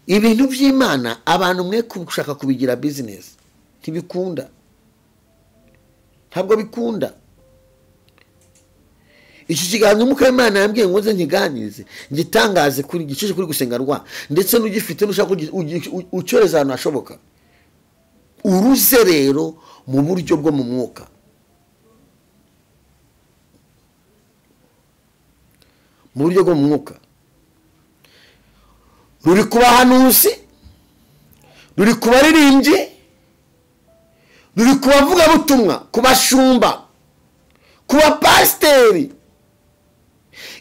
ibintu by'Imana abantu mwe kushaka kubigira business ntibikunda ntabwo bikunda iki kiganiro umwuka w'Imana yambwiye ngo nze nkiganirize ngitangaze kuri gicishe kuri gusengarwa ndetse n'ugifite nushaka ucyoreza ahantu hashoboka uruzerero mu buryo bwo mu mwuka mu buryo bwo mu mwuka ruri ku bahanuzi ruri ku baririmbyi ruri ku bavugabutumwa ku bashumba ku bapasiteri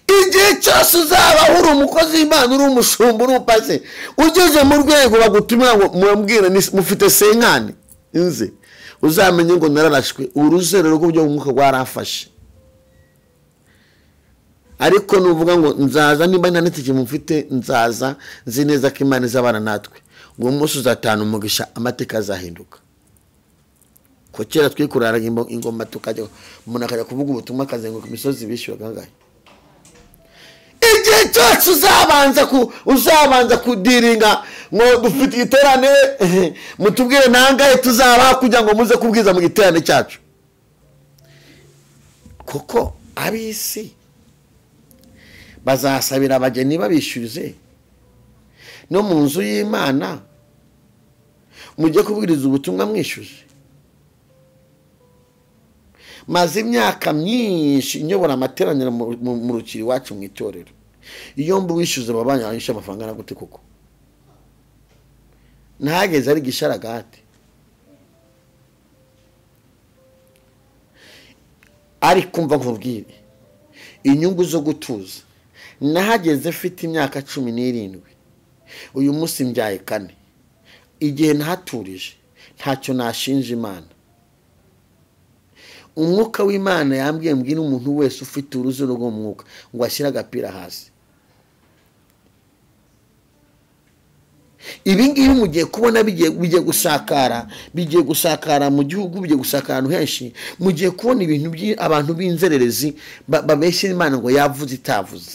igihe cyose uzaba uri umukozi w'Imana uri umushumba uri umupasiteri ugeze mu rwego bagutumira ngo mubwire mufite senkani inze uzamenye ngo nararashwe uruzerero rw'uburyo bw'umwuka rwarafashe ariko nuvuga ngo nzaza nimba nta n'itike mufite nzaza nzi neza ko Imana izabana natwe ngo umunsi uzatana umugisha amateka azahinduka ko kera twikuraraga ingoma tukajya umuntu akajya kuvuga ubutumwa akazenguka imisozi bishyura gangahe igihe cyose uzabanza kudiringa ngo dufite iterane mutubwire nangahe tuzaba kugira ngo muze kubwiza mu giterane cyacu koko abisi bazasabira abageni babishyuze no mu nzu y'Imana mujye kubwiriza ubutumwa mwishyuze maze imyaka myinshi nyobora amateraniro mu rukiri wacu mu itorero iyo mbu wishyuze babanyanyisha amafaranga na gute koko ntageze ari gisharagati ari kumva nkubwire inyungu zo gutuza nahageze mfite imyaka 17 uyu munsi mbyaye 4 igihe nahaturije ntacyo nashinja Imana umwuka w'Imana yambwiye mbwira umuntu wese ufite uruzero rwo mu mwuka ngo ashyira agapira hasi ibi ngibi mugiye kubona bigiye gusakara mu gihugu bigiye gusakara ahantu henshi mugiye kubona ibintu abantu b'inzererezi babeshya Imana ngo yavuze itavuze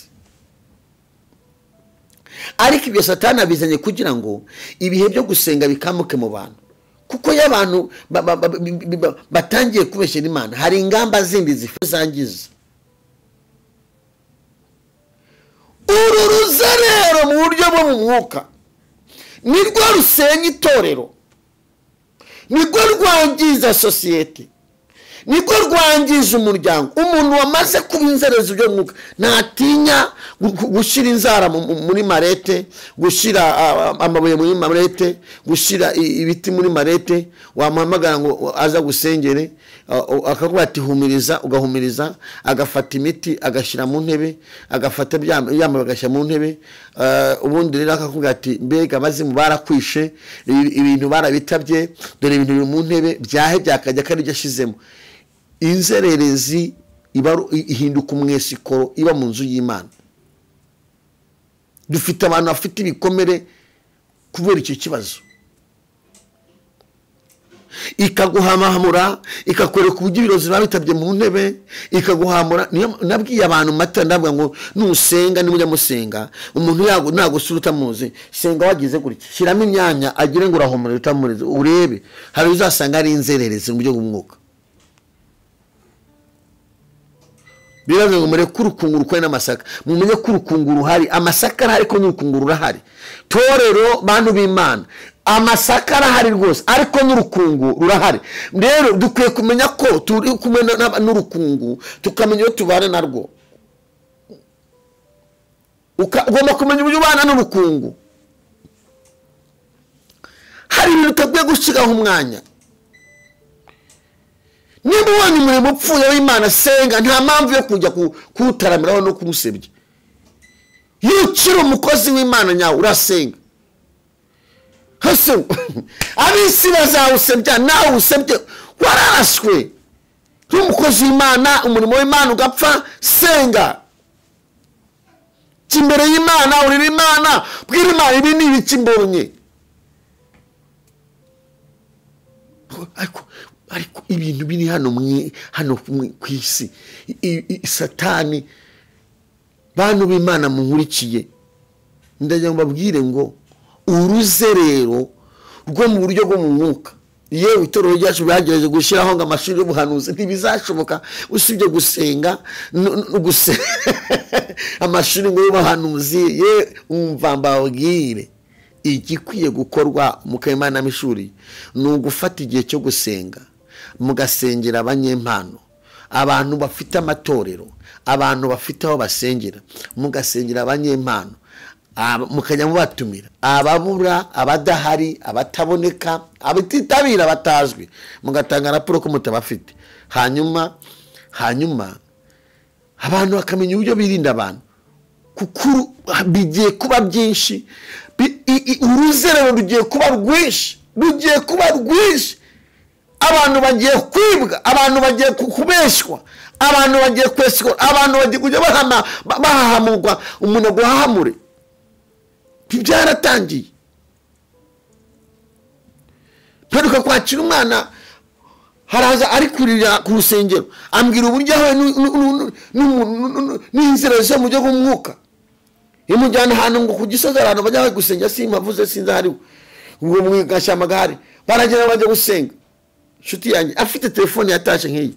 ariko ibyo Satani abizanye kugira ngo ibihe byo gusenga bikamuke mu bantu kuko y'abantu batangiye kubeshyera Imana hari ingamba zindi zangiza uru ruzerero mu buryo bwo mu mwuka nirwo rusenya itorero nirwo rwangiza sosiyete niko rwangiza umuryango. Umuntu wamaze kuba inzererezi by'umwuka ntatinya gushyira inzara muri marete, gushyira amabuye muri marete, gushyira ibiti muri marete. Wamuhamagara ngo aza gusengere, akakuba ati humiriza, ugahumiriza, agafata imiti agashyira mu ntebe, agafata byamabaye agashyira mu ntebe. Ubundi rero akakubwira ati mbega abazimu barakwishe, ibintu barabitabye, dore ibintu biri mu ntebe byahe byakajya kari byashizemo. Inzererezi ihinduka umwesikoro iba mu nzu y'Imana. Dufite abantu bafite ibikomere kubera icyo kibazo, ikaguhamura, ikakwereka uburyo ibirozi babitabye mu ntebe, ikaguhamura. Nabwiye abantu mata ndavuga ngo nusenga nimujya musenga, umuntu nagusura utamuzi, senga wagize gutya, shyiramo imyanya agire ngo urahumura utamuzi, urebe hari uzasanga ari inzererezi mu buryo bw'umwuka. Biravuga ngo mureke urukunguru kwe n'amasaka, mumenye ko urukunguru ruhari, amasaka arahari ko n'urukunguru rurahari. Torero bantu b'Imana, amasaka arahari rwose ariko n'urukungu rurahari. Rero dukwiye kumenya ko turi kumwe n'urukungu, tukamenya iyo tubana narwo. Ugomba kumenya uburyo ubana n'urukungu. Hari ibintu utakwiye gushyiraho umwanya. Niba ubonye umurimo upfuye w'Imana, senga, nta mpamvu yo kujya kuwutaramiraho no kumusebya. Iyo ukiri umukozi w'Imana nyawe urasenga. Hase abisi bazawusebya, nawe usebye wararashwe. Nk'umukozi w'Imana, umurimo w'Imana ugapfa, senga. Kimbere y'Imana, urira Imana, bwira Imana ibi ni ibiki mbonye. Ariko ibintu biri hano ku isi, Satani, bantu b'Imana munkurikiye, ndagira ngo babwire ngo uruzerero rwo mu buryo bwo mu mwuka. Yewe itorero ryacu bagerageje gushyiraho ngo amashuri y'ubuhanuzi, ntibizashoboka usibye gusenga, amashuri ngo y'ubuhanuzi. Ye umva mbabwire, igikwiye gukorwa mu Imana mishuri ni ugufata igihe cyo gusenga, mugasengera abanyempano, abantu bafite amatorero, abantu bafite aho basengera, mugasengera abanyempano, mukajya mubatumira, ababura, abadahari, abataboneka, abatitabira, batazwi, mugatanga raporo ko mutabafite. Hanyuma abantu bakamenya uburyo birinda abantu, kuko bigiye kuba byinshi. Uruzerero rugiye kuba rwinshi, abantu bagiye kwibwa, abantu bagiye kubeshywa, abantu bagiye kweswa, abantu bagiye kujya bahahamurwa, umuntu aguhahamure. Byaratangiye. Peruka kwakira umwana, haraza ari kurira ku rusengero, ambwira uburyo aho n'inzira zo mu buryo bw'umwuka. Imujyana ahantu ngo ku Gisozi abantu bajya gusenga, simpavuze sinza hariho ngo mwigashamagare, baragera bajya gusenga. Nshuti yanjye afite telefone yatashe nk'iyi,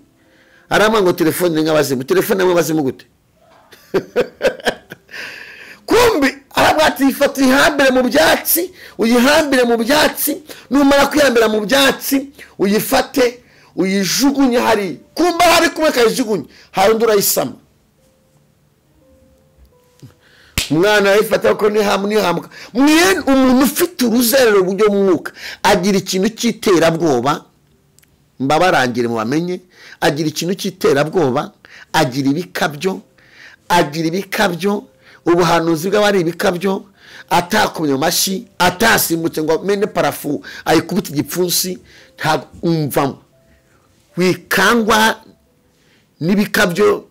arama ngo telefone nk'abazimu, telefone amwe bazimu gute? Kumbi arabwati ifata ihambire mu byatsi, uyihambire mu byatsi, numara kwihambira mu byatsi uyifate uyijugunye hari, kumba hari kumwe kayijugunye, hari undi urayisama. Umwana ayifata ko nihamuka. Umuntu ufite uruzerero buryo mwuka agira ikintu cy'iterabwoba, mbabarangire mu bamenye, agira ikintu cy'iterabwoba, agira ibikabyo, ubuhanuzi bw'abari ibikabyo, atakumye amashi, atasimbutse ngo mene parafu ayikubita igipfunsi. Ntabwo umvamo, wikangwa n'ibikabyo.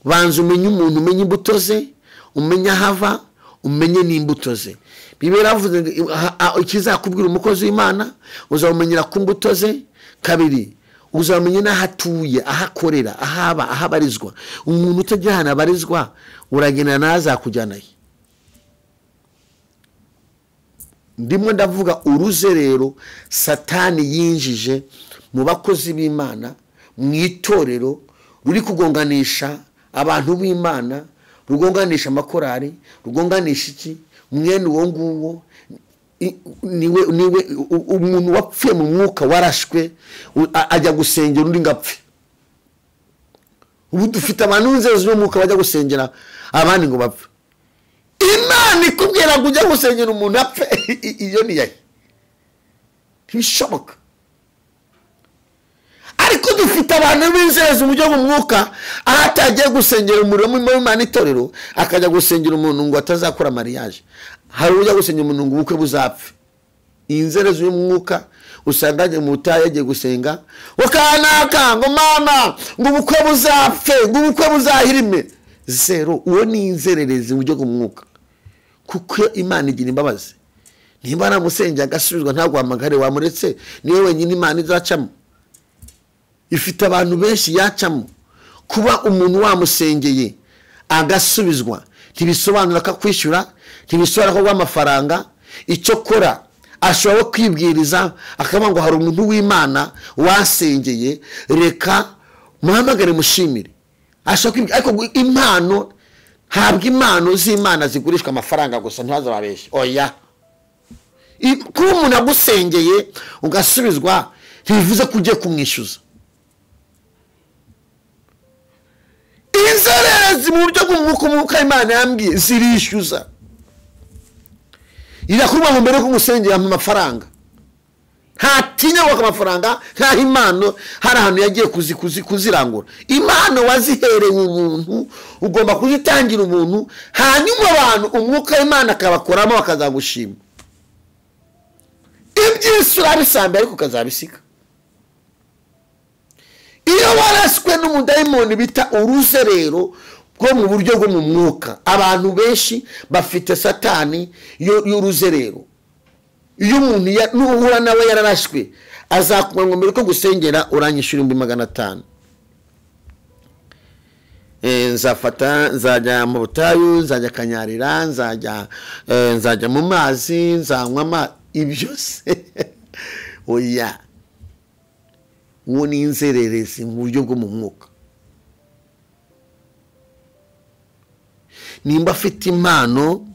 Banza umenye umuntu, umenye imbuto ze, umenye ahava, umenye n'imbuto ze. Bibera avuze ikizakubwira umukozi w'Imana, uzamenyera ku mbuto ze. Kabiri, uzamenye n'ahatuye, ahakorera, ahaba, ahabarizwa. Umuntu utagira ahantu abarizwa, uragenda nazakujyanayo. Ndimo ndavuga uruzerero Satani yinjije mu bakozi b'Imana, mu itorero ruri kugonganisha abantu b'Imana, rugonganisha amakorari, rugonganisha iki, mwene uwo nguwo. Niwe umuntu wapfuye mu mwuka warashwe, ajya gusengera undi ngapfe. ubu dufite abantu b'inzego z'umwuka bajya gusengera abandi ngo bapfe. Imana ikubwira ngo ujya gusengera umuntu apfe, iyo ni yayo, ntibishoboka. Ariko dufite abantu b'inzego mu buryo bw'umwuka, aho atagiye gusengera umuriro w'Imana itorero, akajya gusengera umuntu ngo atazakora mariage. Hari ujya gusengera umuntu ngo ubukwe buzapfe. Inzego z'umwuka usanga mu butayu yagiye gusenga, wakanaka ngo mama ngo ubukwe buzapfe, ngo ubukwe buzahirime. Zero. Uwo ni inzererezi mu buryo bw'umwuka, kuko Imana igira imbabazi. Nimba namusengera agasubizwa ntabwo wamagare wamuretse, niwe wenyine Imana izacamo. Ifite abantu benshi yacamo. Kuba umuntu wamusengeye agasubizwa ntibisobanura ko kwishyura, ntibisobanura ko amafaranga. Icyo kora ashobora kwibwiriza akavuga ngo hari umuntu w'Imana wasengeye, reka muhamagare mushimire. Ashobora ariko impano, ntabwo impano z'Imana zigurishwa amafaranga gusa, ntazababeshye. Oya, kuba umuntu agusengeye ugasubizwa ntibivuze ko ugiye kumwishyuza. Inzererezi mu buryo bw'umwuka Imana yambwiye zirishyuza. Irakuba ngo mbere ko umusengera mu mafaranga, ntatinya waka amafaranga, nta impano hari ahantu yagiye kuzirangura. Impano wazihereye umuntu ugomba kuzitangira umuntu, hanyuma abantu umwuka w'Imana akabakoramo bakazagushima. Iby'isi urabisambe ariko ukazabisiga. Iyo waraswe n'umudayimoni bita uruzerero bwo mu buryo bwo mu mwuka, abantu benshi bafite satani y'uruzerero. Iyo umuntu nuhura nawe yararashwe, azakubwira ngo mbere ko gusengera uranyishyura 500. Nzajya mu butayu, nzajya kanyarira, nzajya mu mazi, nzanywa ibyo se. Oya, uwo ni inzererezi mu buryo bwo mu mwuka. Nimba afite impano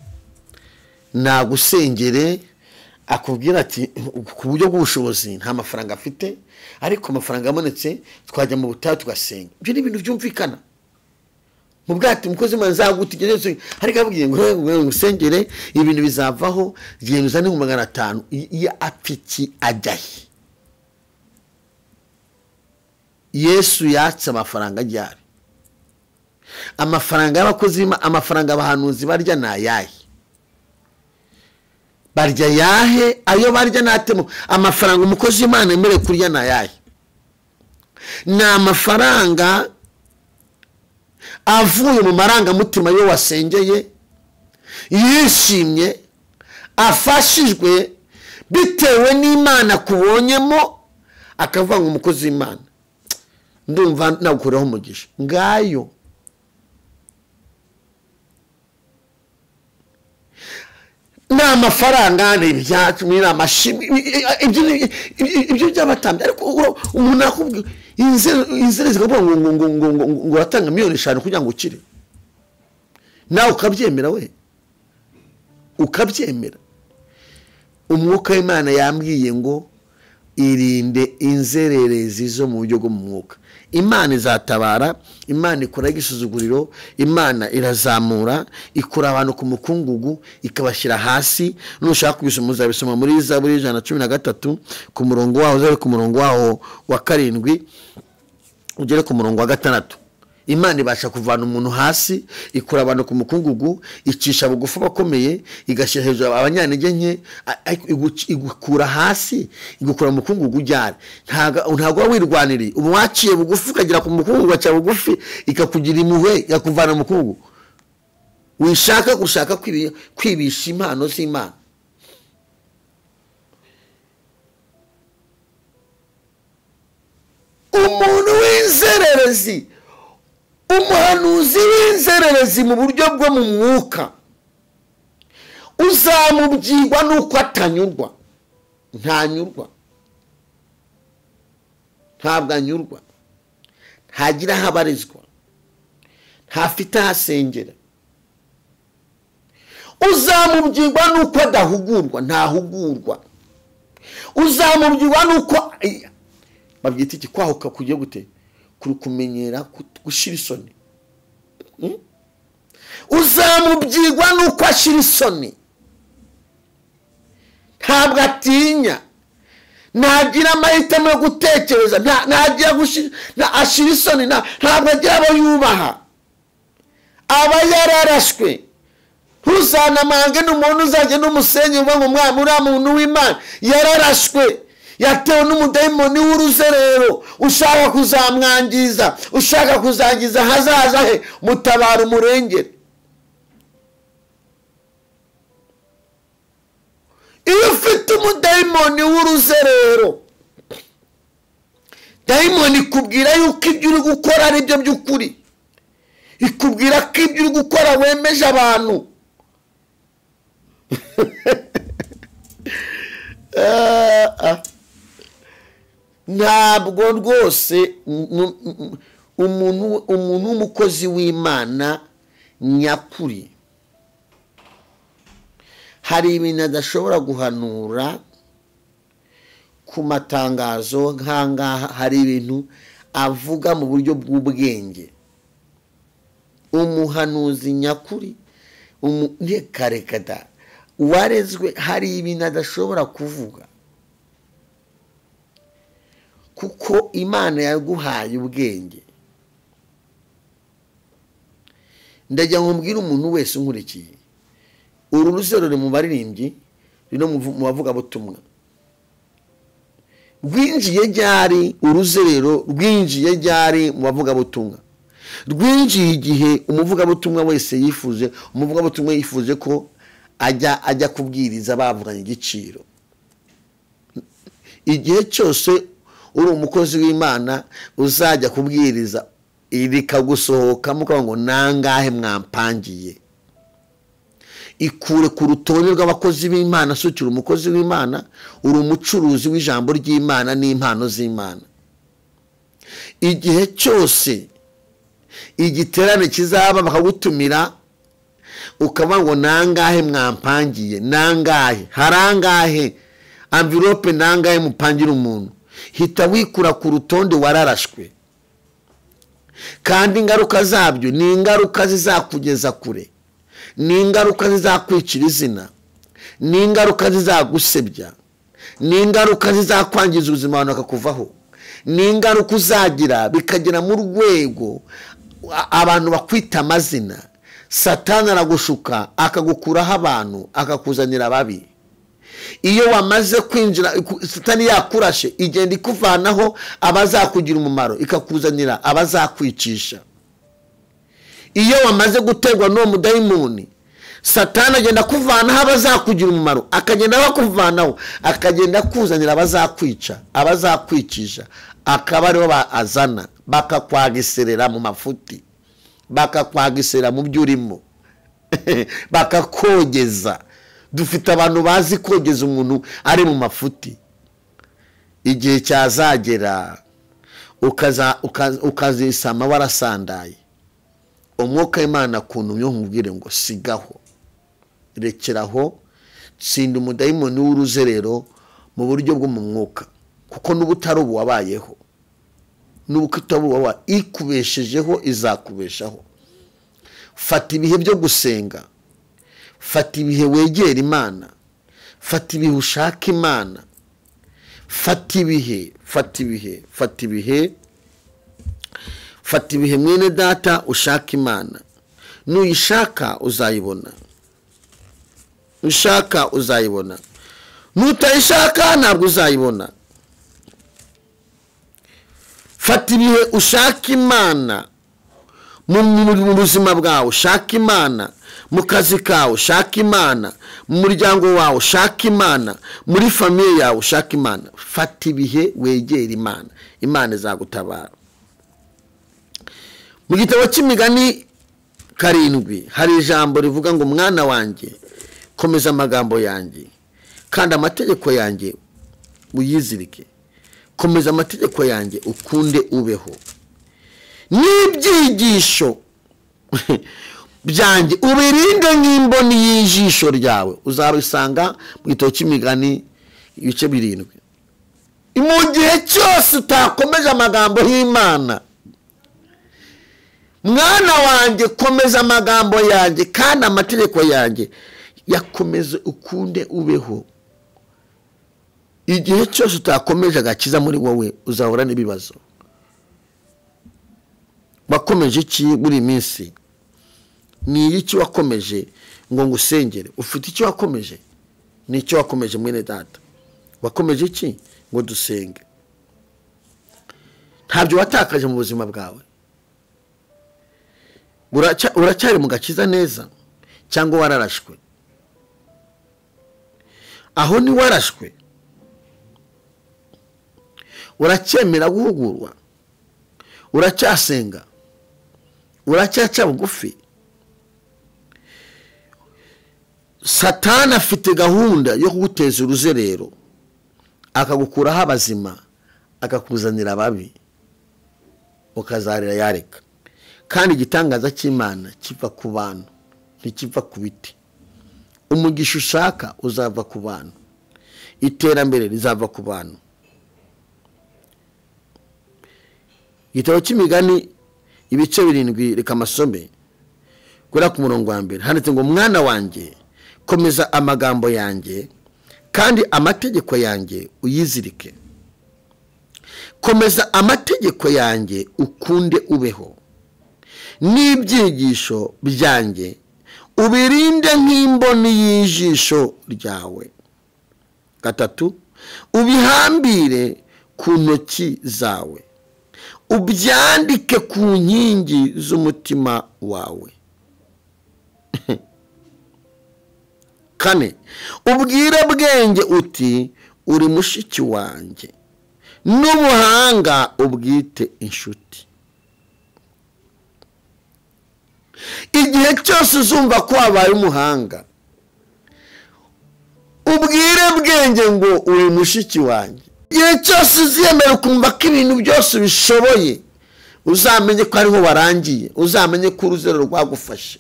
nagusengere, akubwira ati ku buryo bw'ubushobozi nta mafaranga afite, ariko amafaranga abonetse twajya mu butayu tugasenga. Ibyo ni ibintu byumvikana. Mu bwati mukozi Imana zagutigeze, ariko abwiye ngo usengere ibintu bizavaho, genda uzane 500. Ya apiki ajyahe. Yesu yatse amafaranga ajyari. Amafaranga y'abakozi, amafaranga abahanuzi barya na yahe. Barya yahe, ayo barya natemo. Amafaranga umukozi Imana emere kurya na yahe. Na amafaranga avuye mu maranga mutima yo wasengeye, yishimye, afashijwe bitewe n'Imana kubonyemo, akavuga ngo umukozi w'Imana ndumva nagukuraho umugisha. Ngayo na amafaranga n'ibyacu mwira amashimwe, ibyo byabatambye. Ariko umuntu akubwira inzira zikavuga ngo uratanga 5,000 kugira ngo ukire, nawe ukabyemera. We ukabyemera. Umwuka w'Imana yambwiye ngo irinde inzererezi zo mu buryo bwo mu mwuka. Imana izatabara, Imana ikora igisuzuguriro, Imana irazamura, ikura abantu ku mukungugu ikabashyira hasi. Nushaka kubisoma uzabisoma muri Zaburi 113 ku murongo waho, zari ku murongo waho wa 7 ugere ku murongo wa 6. Imana ibasha kuvana umuntu hasi, ikura abantu ku mukungugu, icisha bugufi bakomeye, igashyira hejuru abanyantege nke, igukura hasi, igukura mu mukungugu ujyare. Ntago wirwaniriye, ubu waciye bugufi ukagira ku mukungugu cya bugufi, ikakugira impuhwe, ikakuvana mu mukungugu. Wishaka gushaka kwibisha impano z'Imana. Umuntu w'inzererezi, umuhanuzi w'inzererezi mu buryo bwo mu mwuka, uzamubyigwa nuko atanyurwa. Ntanyurwa, ntabwo anyurwa, ntagira aho abarizwa, ntafite aho asengera. Uzamubyigwa nuko adahugurwa, ntahugurwa. Uzamubyigwa nuko babyita iki, kwahuka kugiye gute, kuri kumenyera gushira isoni. Uzamubyigwa nuko ashira isoni, ntabwo atinya, ntagira amahitamo yo gutekereza, ntagira ashira isoni, ntabwo agira abo yubaha, aba yararashwe. Ntuzanamange n'umuntu uzajya n'umusenyi uvuga ngo mwami uriya muntu w'Imana yararashwe, yatewe n'umudayimoni w'uruzerero ushaka kuzamwangiza, ushaka kuzangiza hazaza he, mutabara umurengere. Iyo ufite umudayimoni w'uruzerero, dayimoni ikubwira yuko ibyo uri gukora ari byo by'ukuri, ikubwira ko ibyo uri gukora wemeje abantu. Ntabwo rwose umuntu w'umukozi w'Imana nyakuri hari ibintu adashobora guhanura ku matangazo nk'angaha. Hari ibintu avuga mu buryo bw'ubwenge. Umuhanuzi nyakuri karekada warezwe, hari ibintu adashobora kuvuga kuko Imana yaguhaye ubwenge. Ndajya nkubwira umuntu wese unkurikiye, uru ruzerero ruri mu baririmbyi, rino mu bavuga butumwa. Rwinjiye ryari uruzerero, rwinjiye ryari mu bavuga butumwa, rwinjiye igihe umuvugabutumwa wese yifuje, umuvugabutumwa yifuje ko ajya kubwiriza bavuganye igiciro. Igihe cyose uri umukozi w'Imana uzajya kubwiriza rikagusohokamo ukavuga ngo nangahe mwampangiye, ikure ku rutonde rw'abakozi b'Imana. Sukira umukozi w'Imana, uri umucuruzi w'ijambo ry'Imana n'impano z'Imana. Igihe cyose igiterane kizaba bakagutumira ukavuga ngo nangahe mwampangiye, nangahe, harangahe, envelope nangahe mupangira umuntu, hita wikura ku rutonde wararashwe. Kandi ingaruka zabyo ni ingaruka zizakugeza kure, ni ingaruka zizakwicira izina, ni ingaruka zizagusebya, ni ingaruka zizakwangiza ubuzima abantu bakakuvaho, ni ingaruka uzagira bikagera mu rwego abantu bakwita amazina. Satani aragushuka akagukuraho abantu akakuzanira ababi. Iyo wamaze kwinjira, Satani yakurashe igenda ikuvanaho abazakugira umumaro, ikakuzanira abazakwicisha. Iyo wamaze gutegwa n'uwo mudayimoni, Satani agenda kuvanaho abazakugira umumaro, akagenda bakuvanaho, akagenda kuzanira abazakwica, abazakwicisha, akaba aribo bazana bakakwagiserera mu mafuti, bakakwagisera mu byo urimo, bakakogeza. Dufite abantu bazi kogeza umuntu ari mu mafuti. Igihe cyazagera ukazisama warasandaye, umwuka w'Imana kuntumye nkubwire ngo sigaho, rekeraho, tsinda umudayimoni w'uruzerero mu buryo bwo mu mwuka, kuko n'ubutari ubu wabayeho, n'ubutabu wawa ikubeshejeho izakubeshaho. Fata ibihe byo gusenga, fata ibihe wegera Imana, fata ibihe ushaka Imana, fata ibihe mwene data ushaka Imana. Nuyishaka uzayibona, ushaka uzayibona, nutayishaka ntabwo uzayibona. Fata ibihe ushaka Imana mu buzima bwawe, ushaka Imana mu kazi kawe, ushaka Imana mu muryango wawe, ushaka Imana muri famiye yawe, ushaka Imana. Fata ibihe wegera Imana, Imana izagutabara. Mu gitabo cy'Imigani 7 hari ijambo rivuga ngo mwana wanjye komeza amagambo yanjye kandi amategeko yanjye uyizirike. Komeza amategeko yanjye ukunde ubeho, n'ibyigisho byanjye ubirinde nk'imboni y'ijisho ryawe. Uzabisanga mu gitabo cy'Imigani 7. Mu gihe cyose utakomeje amagambo y'Imana, mwana wanjye komeza amagambo yanjye kandi amategeko yanjye yakomeze ukunde ubeho. Igihe cyose utakomeje agakiza muri wowe uzahura n'ibibazo. Wakomeje iki buri minsi? Ni iki wakomeje ngo ngusengere? Ufite icyo wakomeje? Ni icyo wakomeje mwene data? Wakomeje iki ngo dusenge? Ntabyo watakaje mu buzima bwawe? Uracyari mu gakiza neza cyangwa wararashwe? Aho ni warashwe? Uracyemera guhugurwa? Uracyasenga? Uracyaca bugufi? Satani afite gahunda yo kuguteza uruzerero, akagukuraho abazima akakuzanira ababi, ukazarira yareka. Kandi igitangaza cy'Imana kiva ku bantu, ntikiva ku biti. Umugisha ushaka uzava ku bantu, iterambere rizava ku bantu. Igitabo cy'Imigani ibice 7 reka masome kuri ku murongo wa mbere handitse ngo mwana wanjye komeza amagambo yanjye kandi amategeko yanjye uyizirike. Komeza amategeko yanjye ukunde ubeho, n'ibyigisho byanjye ubirinde nk'imboni y'ijisho ryawe. 3 ubihambire ku ntoki zawe, ubyandike ku nkingi z'umutima wawe. 4 ubwire bwenge uti uri mushiki wanjye, n'ubuhanga ubwite inshuti. Igihe cyose uzumva ko wabaye umuhanga, ubwire bwenge ngo uri mushiki wanjye. Igihe cyose uziyemera ukumva ko ibintu byose bishoboye, uzamenye ko ariho warangiye, uzamenye ko uruzero rwagufashe.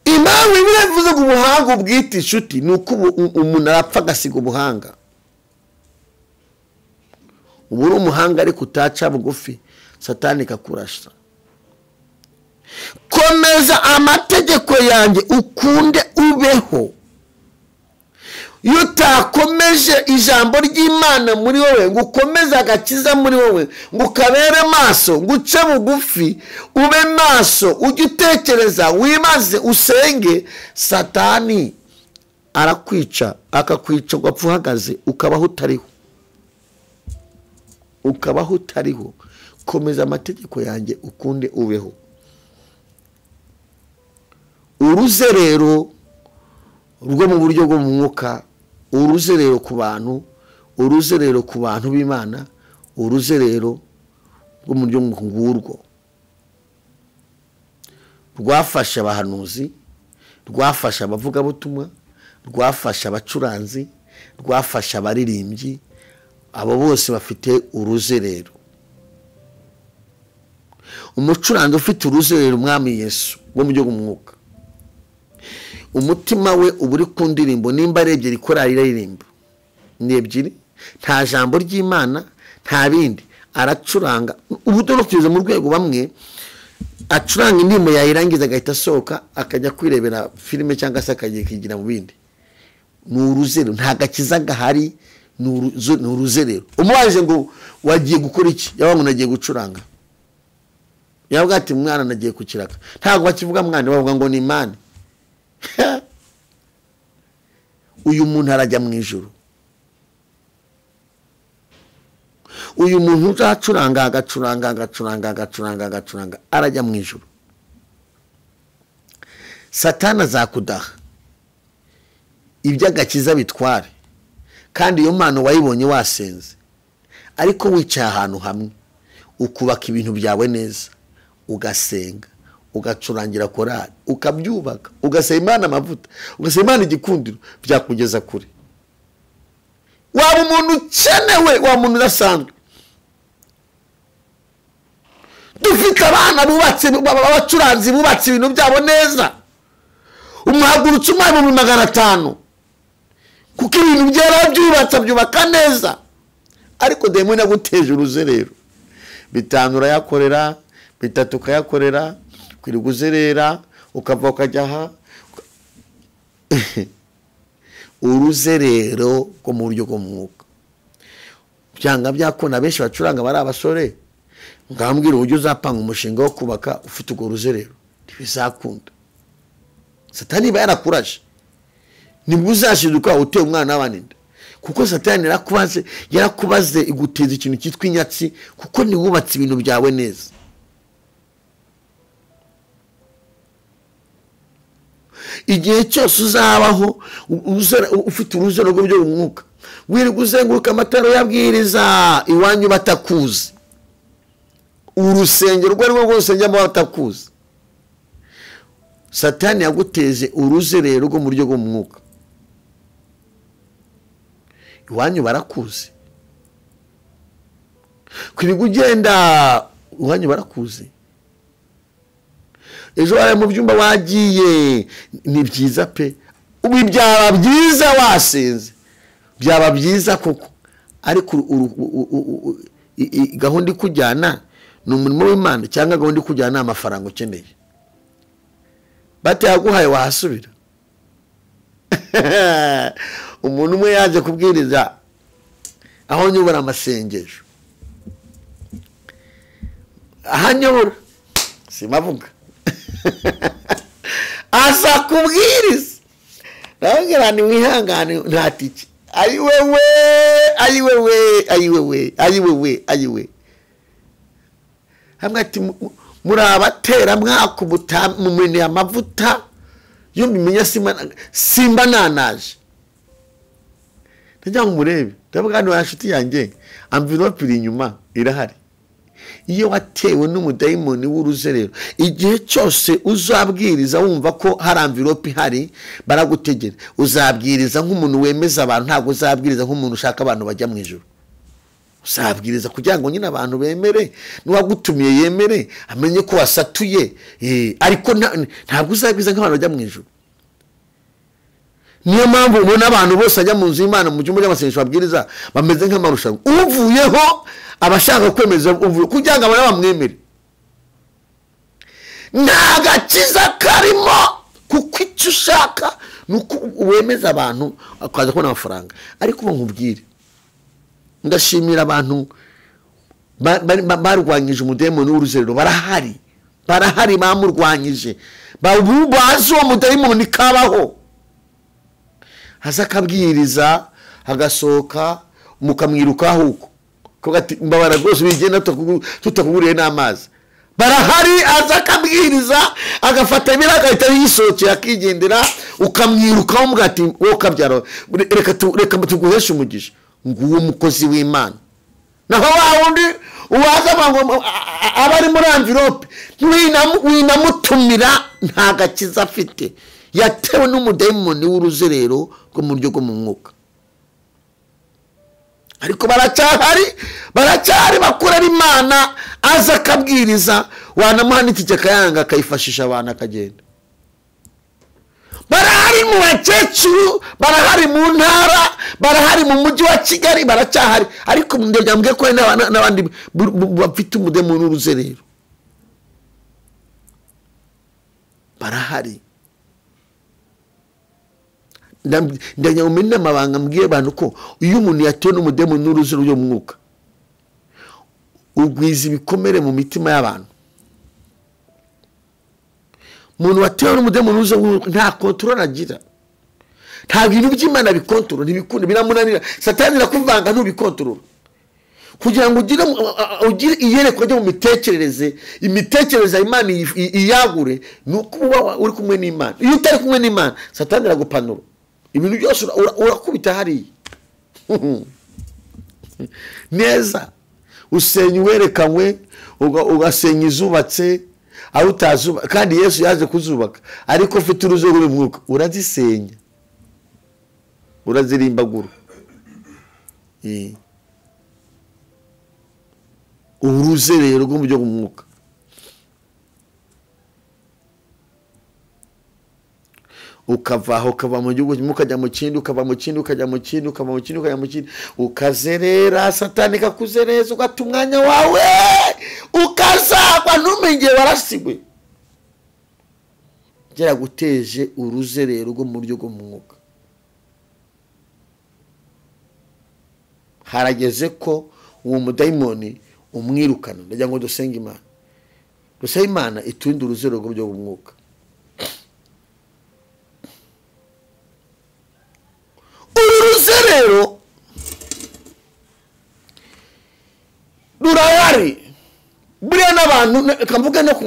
Impamvu bivuze ngo ubuhanga ubwite inshuti ni uko umuntu arapfa agasiga ubuhanga. Ubu uri umuhanga ariko utaca bugufi, Satani kakurasha. Komeza amategeko yanjye ukunde ubeho. Iyo utakomeje ijambo ry'Imana muri wowe, ngo ukomeze agakiza muri wowe, ngo ukabere maso, ngo uce bugufi, ube maso, ujye utekereza, wimaze, usenge, Satani arakwica, akakwica ugapfa uhagaze, ukabaho utariho. Ukabaho utariho. Komeza amategeko yanjye ukunde ubeho. Uruzerero rwo mu buryo bwo mu mwuka, uruzerero ku bantu, uruzerero ku bantu b'Imana, uruzerero rwo mu buryo ngurwo rwafasha abahanuzi, rwafasha abavugabutumwa, rwafasha abacuranzi, rwafasha abaririmbyi. Abo bose bafite uruzerero. Umucuranzi ufite uruzerero umwami Yesu rwo mu buryo bw'umwuka, umutima we uburi ku ndirimbo, nimba ari ebyiri korari iririmba ni ebyiri, nta jambo ry'Imana, nta bindi, aracuranga. Ubuto no kugeza mu rwego bamwe acuranga indirimbo yayirangiza agahita asohoka akajya kwirebera filime cyangwa se akagiye kigira mu bindi. Ni uruzerero, nta gakiza gahari, ni uruzerero. Umubaje ngo wagiye gukora iki? Yabaga nagiye gucuranga. Yavuga ati mwana nagiye kukiraka. Ntabwo bakivuga mwana, bavuga ngo ni Imana. Uyu muntu arajya mu ijuru. Uyu muntu uzacuranga agacuranga arajya mu ijuru. Satani azakudaha, iby'agakiza bitware, kandi iyo mpano wayibonye wasenze, ariko wicaye ahantu hamwe ukubaka ibintu byawe neza, ugasenga, ugacurangira korali, ukabyubaka, ugasaba Imana amavuta, ugasaba Imana igikundiro, byakugeza kure. Waba umuntu ukenewe, wa muntu urasanzwe. Dufite abana bubatse, abacuranzi bubatse ibintu byabo neza, umuhagurutse umwanya mu 500, kuko ibintu byera byubatse byubaka neza. Ariko demoni aguteje uruzerero, 5 urayakorera, bitatu ukayakorera, kwirirwa uzerera, ukava ukajya aha. Uruzerero rwo mu buryo bw'umwuka. Byanga byakona benshi bacuranga bari abasore, ngambwira uburyo uzapanga umushinga wo kubaka ufite urwo ruzerero, ntibizakunda. Satani iba yarakuraje, nibwo uzashiduka uteye umwana w'abaninde, kuko Satani yarakubaze iguteza ikintu cyitwa inyatsi, kuko niwubatse ibintu byawe neza. Igihe cyose uzabaho ufite uruzero rwo byo umwuka, wirirwa uzenguruka amatara yabwiriza iwanyu batakuzi, urusengero rwo rwo rwose njyamo batakuzi. Satani yaguteze uruzerero rwo mu buryo bw'umwuka, iwanyu barakuzi, kwirirwa ugenda iwanyu barakuzi. Ejo wari mu byumba wagiye, ni byiza pe, ubu byaba byiza wasenze, byaba byiza koko, ariko gahunda ikujyana ni umurimo w'Imana cyangwa gahunda ikujyana amafaranga ukeneye, batayaguhaye wahasubira. Umuntu umwe yaje kubwiriza aho nyobora amasengesho, ahanyobora simavuga, asa kubwiriza, nawe ni wihangane ntatike, ayiwewe hamwe ati muri abatera mwakubuta mu mene amavuta yo mimenya simba nanaje. Najya ngumurebe ndavuga ni washuti yanjye, envelope iri inyuma irahari. Iyo watewe n'umudayimoni w'uruzerero, igihe cyose uzabwiriza wumva ko hari envelope ihari, baragutegera. Uzabwiriza nk'umuntu wemeza abantu, ntabwo uzabwiriza nk'umuntu ushaka abantu bajya mu ijuru. Uzabwiriza kugira ngo nyine abantu bemere, n'uwagutumiye yemere, amenye ko wasatuye, ariko ntabwo uzabwiriza nk'abantu bajya mu ijuru. Niyo mpamvu ubona abantu bose ajya mu nzu y'Imana mu cyumba cy'amasengesho babwiriza bameze nk'amarushanwa, uvuyeho abashaka kwemeza kugira ngo abantu bamwemere. Nta gakiza karimo, kuko icyo ushaka nuko wemeza abantu akaza kubona amafaranga. Ariko nkubwire, ndashimira abantu barwanyije umudayimoni w'uruzerero, barahari bamurwanyije, bazi uwo mudayimoni kabaho. Haza akabwiriza hagasohoka mukamwirukaho uko kogati mbabara rwose bigenda tutakuguriye n'amazi. Barahari, aza akabwiriza agafata ibiraga ahita yisohokera akigendera, ukamwirukaho mugati wo kabyaro, reka tuguheshe umugisha. Nguwo mukozi w'Imana. Naho wawundi uwaza ngo abari muri envelope winamutumira, nta gakiza afite, yatewe n'umudayimoni w'uruzerero rwo mu buryo bwo mu mwuka. Ariko baracyari bakorera Imana, aza akabwiriza, wanamuha n'itike akayanga akayifashisha abantu akagenda. Barahari mu bakecuru, barahari mu ntara, barahari mu mujyi wa Kigali, baracyahari. Ariko ndabwambye ko n'abandi bafite umudayimoni w'uruzerero barahari. Ndanyamumenya amabanga mbwiye abantu ko iyo umuntu yatewe n'umudayimoni n'uruzerero ryo mu mwuka, ugwiza ibikomere mu mitima y'abantu. Umuntu watewe n'umudayimoni w'uruzerero nta control agira, nta bintu by'Imana bikontorora, ntibikunda, biramunanira. Satani irakuvanga ntubikontorora, kugira ngo ugire iyerekwa ryo mu mitekerereze, imitekerereze y'Imana iyagure, nuko uba uri kumwe n'Imana. Iyo utari kumwe n'Imana, Satani iragupanura ibintu byose, urakubita hariya neza, usenya uwerekanywe, ugasenya izubatse aho utazubaka, kandi Yesu yaje kuzubaka. Ariko ufite uruzerero rw'umwuka urazisenya, urazirimbagura. Uruzerero rwo mu buryo bw'umwuka. ukavaho ukava mu gihugu kimwe ukajya mu kindi, ukava mu kindi ukajya mu kindi, ukava mu kindi ukajya mu kindi, ukazerera, satani kakuzereza, ugata umwanya wawe ukazagwa ntumenye warasigwe. Byaraguteje uruzerero rwo mu buryo bw'umwuka. Harageze ko uwo mudayimoni umwirukana. Ndagira ngo dusenge Imana, dusenge Imana iturinde uruzerero rwo mu buryo bw'umwuka. Uruzerero rurahari buriya n'abantu, kamvuga no ku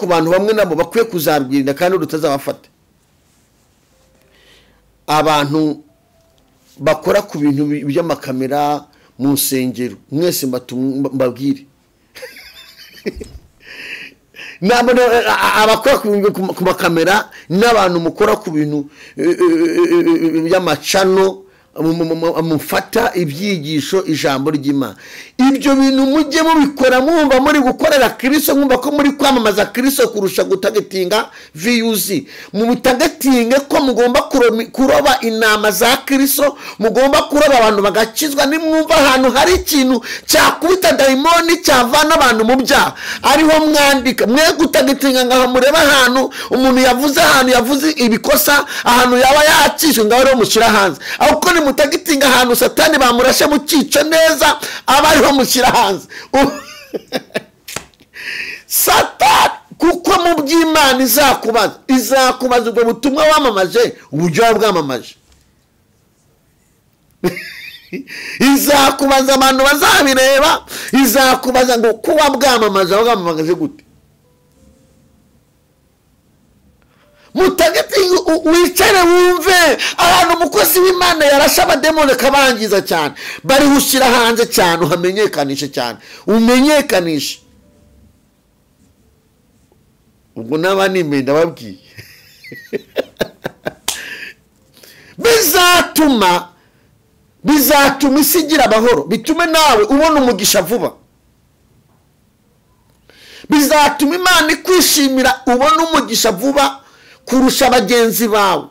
bantu bamwe nabo bakwiye kuzarwirinda kandi rutazabafata. Abantu bakora ku bintu by'amakamera mu nsengero, mwese mbabwire abakora ku makamera n'abantu mukora ku bintu by'amacano mufata ibyigisho ijambo ry'Imana, ibyo bintu mujye mubikora mwumva muri gukorera Kristo, mwumva ko muri kwamamaza Kristo kurusha gutagetinga views. Mu butagetinge ko mugomba kuroba inama za Kristo, mugomba kuroba abantu bagakizwa. Nimwumva ahantu hari ikintu cyakubita daimoni cyavana abantu mu byaha, ariho mwandika. Mwe gutagetinga ngaho mureba ahantu umuntu yavuze ibikosa, ahantu yaba yakishwe ngaho rero mushyira hanze. Ahubwo ni mutagitinga ahantu satani bamurashe mu cyico neza, abariho mushyira hanze. Satani kuko mu by'Imana izakubaza ubwo butumwa wamamaje, uburyo bwamamaje. Izakubaza abantu bazabireba, izakubaza ngo kuba bwamamaje gute. Mutagetinga wicare wumve ahantu umukozi w'Imana yarasha abademoni kabangiza cyane, bari hushyira hanze cyane, uhamenyekanishe cyane, umenyekanishe. Ubwo n'abanime ndababwiye bizatuma isigira amahoro, bitume nawe ubona umugisha vuba, bizatuma Imana ikwishimira ubona umugisha vuba kurusha bagenzi bawe.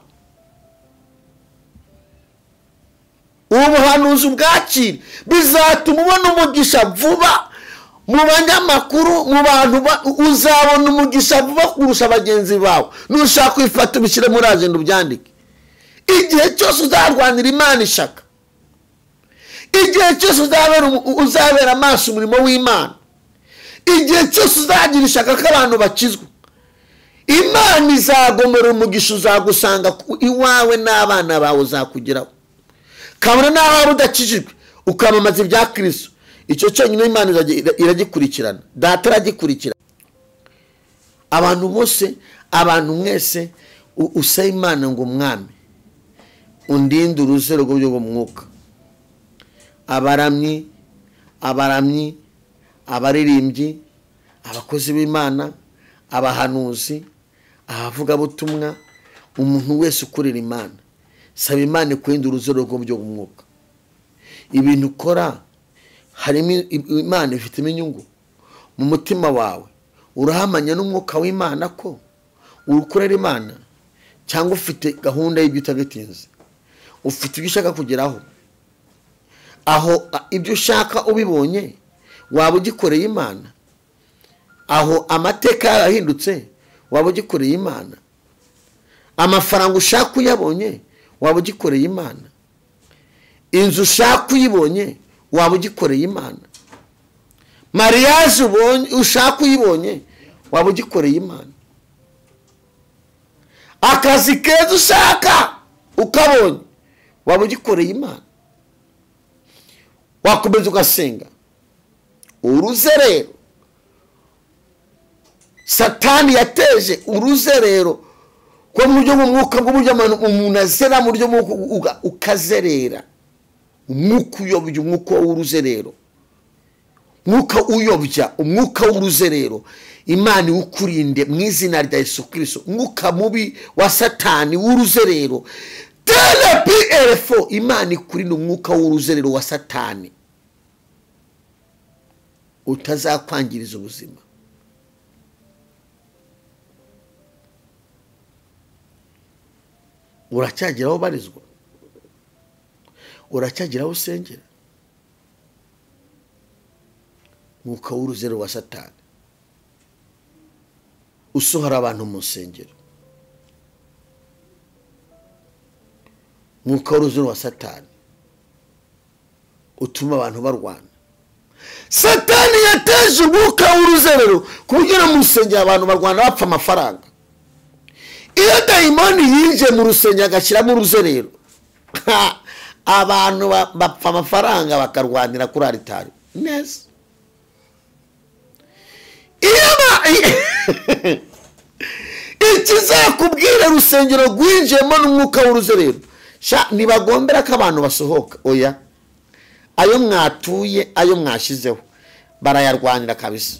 Ubuhanuzi bwakira bizatuma ubona umugisha vuba mu banyamakuru, mu bantu uzabona umugisha vuba kurusha bagenzi bawe. Nushaka kwifata ubishyire muri agenda ubyandike. Igihe cyose uzarwanira Imana ishaka, igihe cyose uzabera amaso umurimo w'Imana, igihe cyose uzagira ishaka ko abantu bakizwa, Imana izagomera umugisha uzagusanga iwawe n'abana bawe uzakugeraho. Kabona nawe udakijijwe ukamamaza ibya Kristo, icyo cyonyine Imana iragikurikirana, data aragikurikirana. Abantu bose, abantu mwese usaba Imana ngo mwami undinde uruzero rw'uburyo bw'umwuka. Abaramyi, abaririmbyi, abakozi b'Imana, abahanuzi, abavugabutumwa, umuntu wese ukorera Imana, saba Imana kwenda uruzero rw'uburyo bw'umwuka. Ibintu ukora harimo Imana ifitemo inyungu mu mutima wawe. Urahamanya n'umwuka w'Imana ko urukorera Imana, cyangwa ufite gahunda y'ibyo utagetinze, ufite ibyo ushaka kugeraho. Aho ibyo ushaka ubibonye waba ugikoreye Imana, aho amateka yarahindutse waba ugikoreye Imana, amafaranga ushaka uyabonye waba ugikoreye Imana, inzu ushaka uyibonye waba ugikoreye Imana, mariage ushaka uyibonye waba ugikoreye Imana, akazi keza ushaka ukabonye waba ugikoreye Imana. Wakomeza ugasenga. Uruzerero satani yateje, uruzerero ko mu buryo bw'umwuka bw'uburyo umuntu azera mu buryo ukazerera, umwuka uyobya, umwuka w'uruzerero, umwuka uyobya, umwuka w'uruzerero. Imana iwukurinde mu izina rya Yesu Kristo. Umwuka mubi wa satani w'uruzerero, TLPR4, Imana ikurinde umwuka w'uruzerero wa satani utazakwangiriza ubuzima. uracyagira aho barizwa, uracyagira aho usengera. Mwuka w'uruzerero wa Satani usohora abantu mu nsengero. Mwuka w'uruzerero wa Satani utuma abantu barwana. Satani yateje umwuka w'uruzerero kugira mu rusengero abantu barwana bapfa amafaranga. Iyo dayimoni yinje mu rusengero agashyiramo uruzerero, abantu bapfa amafaranga bakarwanira kuri aritari neza. Ikizakubwira urusengero rwinjiyemo n'umwuka w'uruzerero, ntibagombera ko abantu basohoka. Oya, ayo mwatuye, ayo mwashizeho barayarwanira kabisa.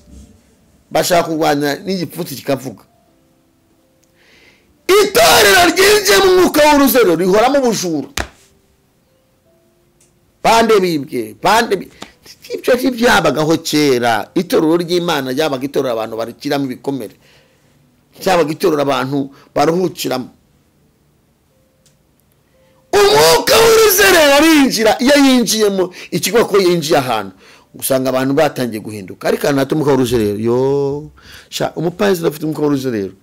Bashaka kurwanira n'igipfutsi kikavuga. Itorero ryinjiyemo umwuka w'uruzerero rihoramo ubujura, bande bibwe, bande ibyo byabagaho kera. Itorero ry'Imana ryabaga itorero abantu barikiramo ibikomere, cyabaga itorero abantu baruhukiramo. Umwuka w'uruzerero arinjira, iyo yinjiyemo ikigo ko yinjiye ahantu usanga abantu batangiye guhinduka. Ariko nato umwuka w'uruzerero yo umupayisi afite umwuka w'uruzerero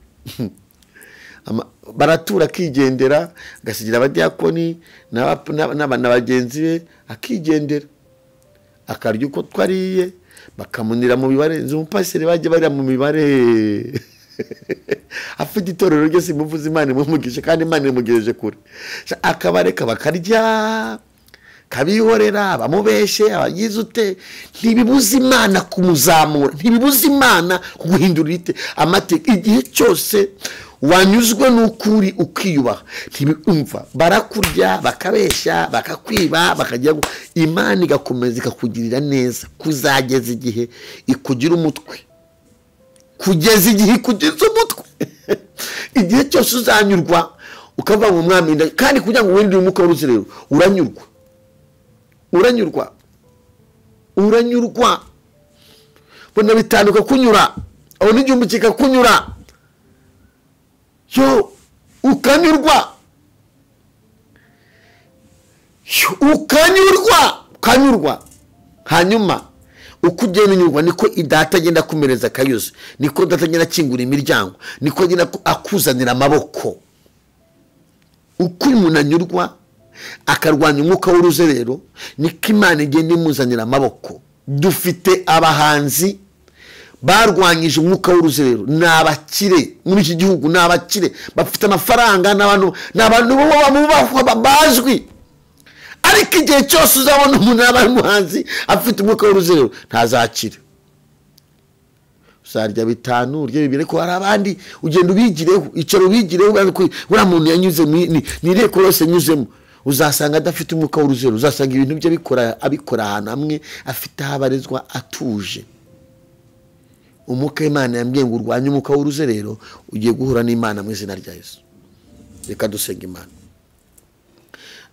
baratura akigendera, agasigira abadiyakoni n'abagenzi be akigendera, akarya uko twariye, bakamunira mu mibare. Umupasiteri bajye barira mu mibare afite itorero ryo simuvuza Imana imumugisha kandi Imana imugejeje kure. Akabareka bakarya, kabihorera, bamubeshe, abagize ute. Ntibibuza Imana kumuzamura, ntibibuza Imana kuguhindurira ite amateka. Igihe cyose wanyuzwe n'ukuri ukiyubaha, ntibumva barakurya, bakabesha, bakakwiba, bakajya Imana igakomeza ikakugirira neza kuzageza igihe ikugira umutwe, kugeza igihe ikugize umutwe. Igihe cyose uzanyurwa ukava mu mwami, kandi kugira ngo wendere umwuka w'uruzerero uranyurwa, uranyurwa bona bitanduka kunyura, aho n'igihumbi kikakunyura yo ukanyurwa, hanyuma uko ugenda unyurwa niko idata agenda kumereza akayuza, niko data agenda akingura imiryango, niko agenda akuzanira amaboko. Uko umuntu anyurwa akarwanya umwuka w'uruzerero, niko Imana igenda imuzanira amaboko. Dufite abahanzi barwanyije umwuka w'uruzerero, n'abakire muri iki gihugu, n'abakire bafite amafaranga, n'abantu bubahwa bazwi. Ariko igihe cyose uzabona umuntu yabaye umuhanzi afite umwuka w'uruzerero ntazakira. Uzarya 5 urye 2, ariko hari abandi ugenda ubigireho, icaro ubigireho, uriya muntu yanyuze n'ireko yose nyuzemo, uzasanga adafite umwuka w'uruzerero. Uzasanga ibintu bye abikora ahantu hamwe, afite ahabarizwa atuje. Umwuka w'Imana yambwiye ngo urwanye umwuka w'uruzerero, ugiye guhura n'Imana mu izina rya Yesu. Reka dusenga Imana.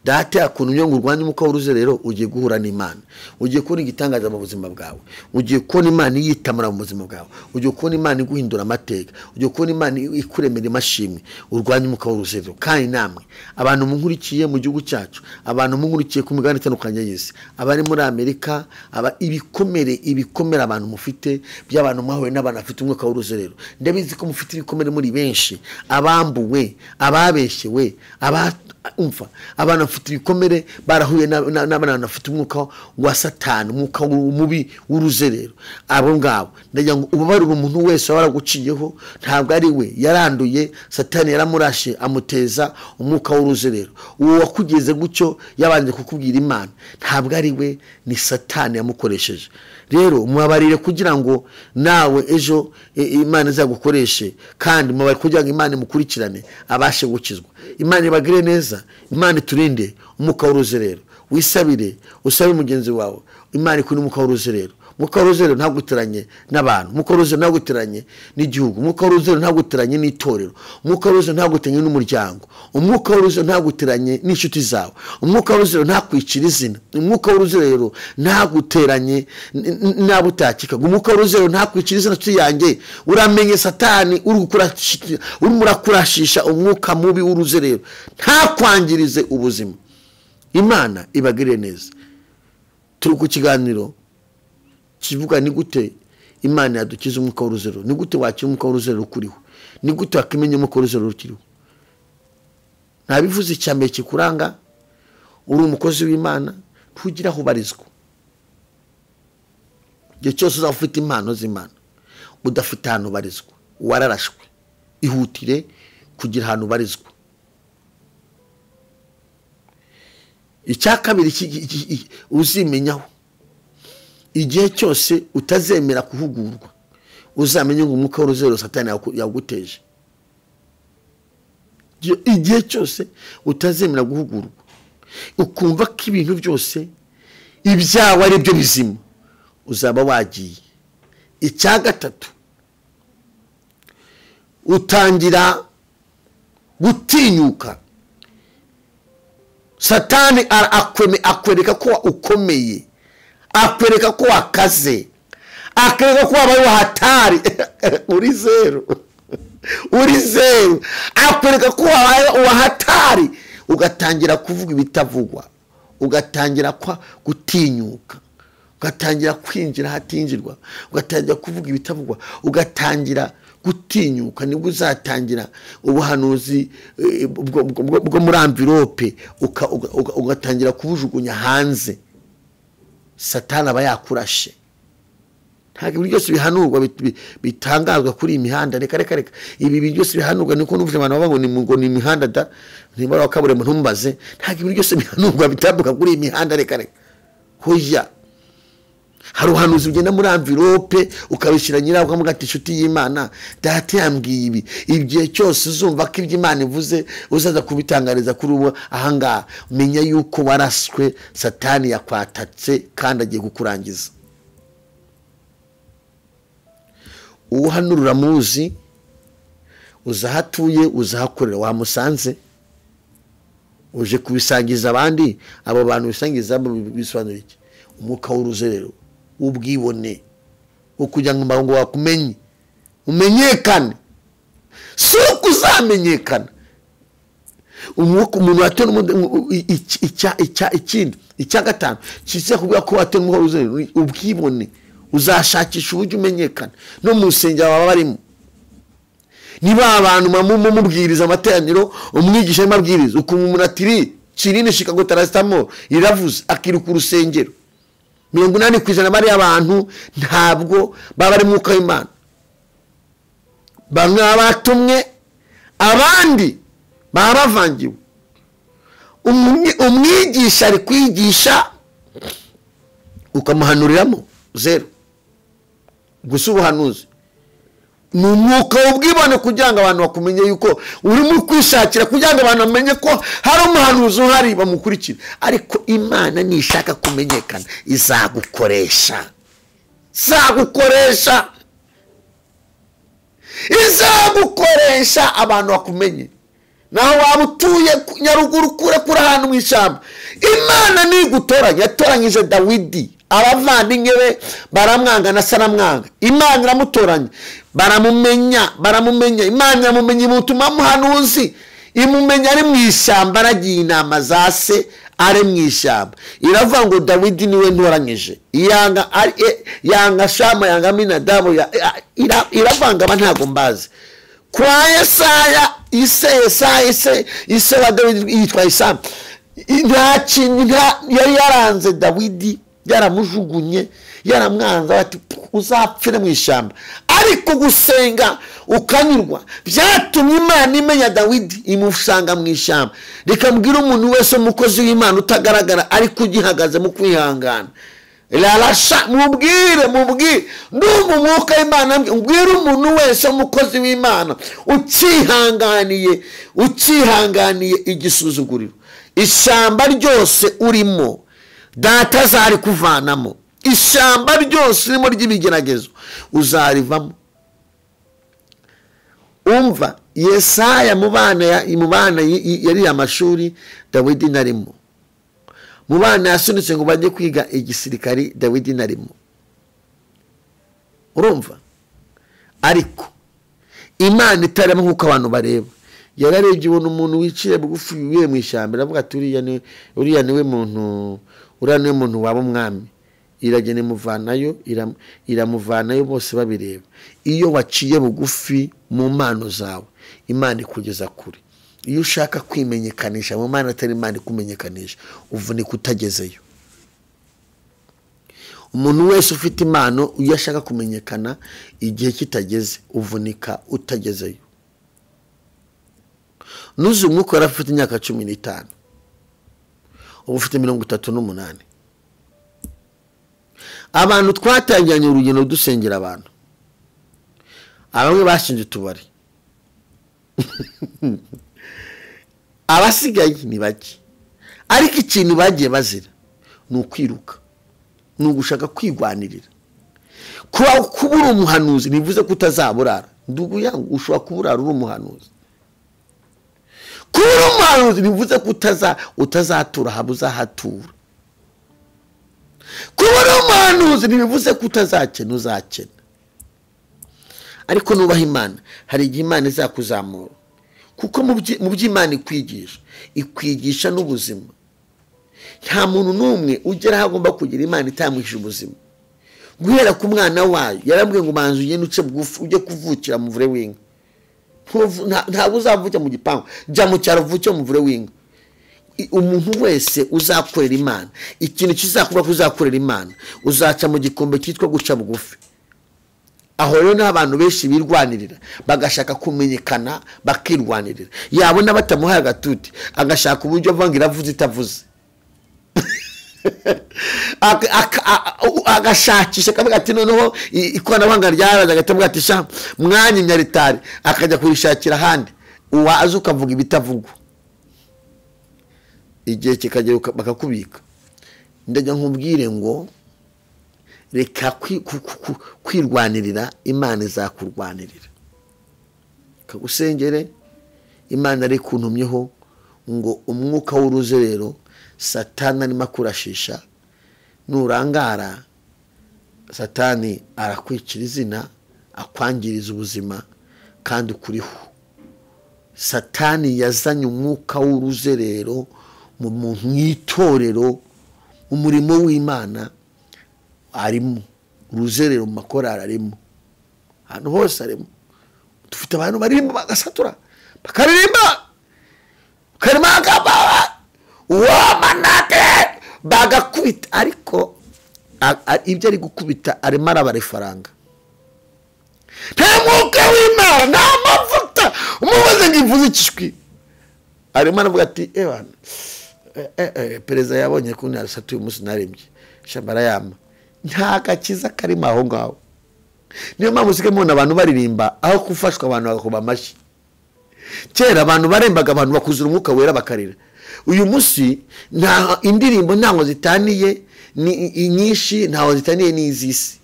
Data yakuntu nyongo urwanye umwuka w'uruzerero, ugiye guhura n'Imana, ugiye kubona igitangaza mu buzima bwawe, ugiye kubona Imana yitamura mu buzima bwawe, ugiye kubona Imana iguhindura amateka, ugiye kubona Imana ikuremera imashimwe. Urwanye umwuka w'uruzerero. Kandi namwe abantu munkurikiye mu gihugu cyacu, abantu munkurikiye ku migabane itandukanye y'isi, abari muri Amerika, ibikomere abantu mufite by'abantu mwahuye n'abantu bafite umwuka w'uruzerero, ndabizi ko mufite ibikomere muri benshi, abambuwe, ababeshewe, abantu bafite ibikomere barahuye n'abantu bafite umwuka wa Satani, umwuka mubi w'uruzerero. Abo ngabo ndagira ngo ubabarire umuntu wese waraguciyeho, ntabwo ari we yaranduye, Satani yaramurashe amuteza umwuka w'uruzerero. Uwo wakugeze gutyo yabanje kukubwira Imana, ntabwo ari we, ni Satani yamukoresheje. Rero mubabarire kugira ngo nawe ejo Imana izagukoreshe, kandi mubabarire kugira ngo Imana imukurikirane abashe gukizwa. Imana ibagire neza, Imana iturinde umwuka w'uruzerero. Wisabire, usabe mugenzi wawe, Imana ikuri umwuka w'uruzerero. umwuka w'uruzerero ntaguteranye n'abantu, umwuka w'uruzerero ntaguteranye n'igihugu, umwuka w'uruzerero ntaguteranye n'itorero, umwuka w'uruzerero ntaguteranye n'umuryango, umwuka w'uruzerero ntaguteranye n'inshuti zawe, umwuka w'uruzerero ntakwicira izina, umwuka w'uruzerero ntaguteranye n'abo utakekaga, umwuka w'uruzerero ntakwicira izina. nshuti yanjye, uramenye Satani urimo urakurashisha umwuka mubi w'uruzerero ntakwangirize ubuzima. Imana ibagire neza. Turi ku kiganiro kivuga ni gute Imana yadukiza umwuka w'uruzerero, ni gute wakira umwuka w'uruzerero ukuriho, ni gute wakimenya umwuka w'uruzerero ukiriho. Nabivuze icyambere kikuranga, uri umukozi w'Imana ntugira aho ubarizwa. Igihe cyose uzaba ufite impano z'Imana udafite ahantu ubarizwa, wararashwe. Ihutire kugira ahantu ubarizwa. Icya kabiri uzimenyaho, igihe cyose utazemera kuhugurwa, uzamenye ngo umwuka w'uruzerero Satani yaguteje. Igihe cyose utazemera guhugurwa, ukumva ko ibintu byose ibyawe ari byo bizima, uzaba wagiye. Icya gatatu, utangira gutinyuka. Satani akwereka ko ukomeye, akwereka ko wakaze, akwereka ko wabaye wahatari. uri zero, akwereka ko wabaye wahatari, ugatangira kuvuga ibitavugwa, ugatangira gutinyuka, ugatangira kwinjira hatinjirwa, ugatangira kuvuga ibitavugwa, ugatangira gutinyuka. Nibwo uzatangira ubuhanuzi bwo muri amvirope, ugatangira kubujugunya hanze. Satani aba yakurashe. Ntabwo ibintu byose bihanurwa bitangazwa kuri iyi mihanda. Reka ibi bintu byose bihanurwa, niko numvise abantu bavuga ngo ni imihanda da, niba wakaburemo ntumbaze. Ntabwo ibintu byose bihanurwa bitambuka kuri iyi mihanda. Reka hoya, hari ubuhanuzi bugenda muri amvirope ukabishyira nyiraho ukamuga ati inshuti y'Imana data yambwiye ibi. Igihe cyose uzumva ko ibyo Imana ivuze uzaza kubitangariza kuri ubu ahangaha, menya yuko waraswe. Satani yakwatatse kandi agiye kukurangiza. Uhanurura muzi, uzahatuye, uzahakorera, wamusanze uje kubisangiza abandi. Abo bantu bisangiza bisobanura iki? Umwuka w'uruzerero, ubwibone, ukugira ngo wakumenye, umenyekane. Si ukuzamenyekana. Umuntu watera icya gatanu kiza kuvuga ko watera umwuka w'uruzerero, ubwibone. Uzashakisha uburyo umenyekana no mu rusengero baba barimo. Niba abantu mumubwiriza amateraniro, umwigisha y'amabwiriza, ukumva umuntu ati Kinini Chicago Tarastamo iravuze, akiruka urusengero. 80% bari abantu ntabwo baba ari mwuka w'Imana. Bamwe abatumwe, abandi baba bavangiwe. Umwigisha ari kwigisha ukamuhanuriramo zero. Gusa ubuhanuzi ni umwuka w'ubwibone kugira ngo abantu bakumenye yuko urimo kwishakira, kugira ngo abantu bamenye ko hari umuhanuzi uhari bamukurikira. Ariko Imana nishaka kumenyekana izagukoresha, izagukoresha abantu bakumenye. Naho waba utuye Nyaruguru kure ahantu mu ishyamba, Imana nigutoranya. Yatoranyije Dawidi, abavandimwe be baramwanga na Saramwanga, Imana iramutoranya, baramumenya. Imana iramumenya, imutuma muhanuzi, imumenya ari mu ishyamba, aragiye inama za se ari mu ishyamba. Iravuga ngo Dawidi niwe ntoranyije, yanga Shama, yanga Aminadabu, iravanga aba ntago mbazi. Kwa Yesaya, ise wa Dawidi yitwa Isama. Nta kintu yari yaranze Dawidi, yaramujugunye, yaramwanza ati uzapfire mu ishyamba. Ariko gusenga ukanyurwa byatumye Imana imenya Dawidi, imusanga mu ishyamba. Reka mbwira umuntu wese umukozi w'Imana utagaragara ariko ugihagaze mu kwihangana, mubwire ndumva umwuka w'Imana. Mbwira umuntu wese umukozi w'Imana ukihanganiye igisuzuguriro, ishyamba ryose urimo Data azari kuvanamo, ishyamba ryose urimo ry'ibigeragezo uzarivamo. Umva Yesaya mu bana yari amashuri Dawidi narimo, mu bana yasunitse ngo bajye kwiga igisirikari Dawidi narimo. Urumva? Ariko Imana itarimo nk'uko abantu bareba. Yararebye ubona umuntu wiciye bugufi wiye mu ishyamba, aravuga ati uriya niwe muntu waba umwami. Iragene muvanayo iramuvanayo bose babireba. Iyo waciye bugufi mu mpano zawe, Imana ikugeza kure. Iyo ushaka kwimenyekanisha mu Mana atari Imana ikumenyekanisha, uvunika utagezeyo. Umuntu wese ufite impano iyo ashaka kumenyekana igihe kitageze, uvunika utagezeyo. Nuzi umwuka yarafite imyaka 15, ubu ufite 38. Abantu twatangiranye urugendo dusengera abantu, abamwe bashinje utubari abasigaye ni bake, ariko ikintu bagiye bazira ni ukwiruka, ni ugushaka kwigwanirira. Kubura umuhanuzi bivuze ko utazaburara. Ndugu yangu, ushobora kuburara uri umuhanuzi. Kubura umuhanuzi bivuze ko utazatura haba uzahatura. Kubura umuhanuzi bivuze ko utazakena uzakena. Ariko nubaha Imana, hari igihe Imana izakuzamura, kuko mu by'Imana ikwigisha n'ubuzima. Nta muntu n'umwe ugera agomba kugira Imana itamwisha ubuzima. Guhera ku mwana wayo yarambwiye ngo manzu ugende uce bugufi ujye kuvukira mu vure w'inka. Ntabwo uzavuka mu gipangu, jya mu cyaro uvuke mu vure w'inka. Umuntu wese uzakorera Imana, ikintu kizakuba kuzakorera Imana, uzaca mu gikombe cyitwa guca bugufi. Aho rero n'abantu benshi birwanirira, bagashaka kumenyekana, bakirwanirira. Yabona batamuhaye agatuti, agashaka uburyo avangira avuze itavuze. Agashakisha kavuga ati noneho ikoranabuhanga ryaraje, agatamubwira ati sha mwanya nyaritari, akajya kurishakira ahandi, uwaza ukavuga ibitavugwa. Igihe kikagera bakakubika. Ndajya nkubwire ngo reka kwirwanirira, Imana izakurwanirira. Kagusengere, Imana ari kuntumyeho ngo umwuka w'uruzerero Satani arimo akurashisha, nurangara Satani arakwicira izina, akwangiriza ubuzima kandi ukuriho. Satani yazanye umwuka w'uruzerero mu muntu mwitorero, umurimo w'Imana arimo, uruzerero mu makorari arimo, ahantu hose arimo. Dufite abantu barimba bagasatura bakaririmba wamanate bagakubita, ariko ibyo ari gukubita arimo arabarefaranga. Nta mwuka w'Imana, nta mavuta, umubaze ngo ivuze ikishwi. Arimo aravuga ati ebana perezida yabonye ko narasatuye umunsi narembye shambara yama. Nta gakiza karimo aho ngaho. Niyo mpamvu usike mubona abantu baririmba aho gufashwa abantu bagakuba amashyi. Kera abantu barembaga, abantu bakuzura umwuka wera bakarira. Uyu munsi nta indirimbo ntaho zitaniye ni nyinshi, ntaho zitaniye n'izisi.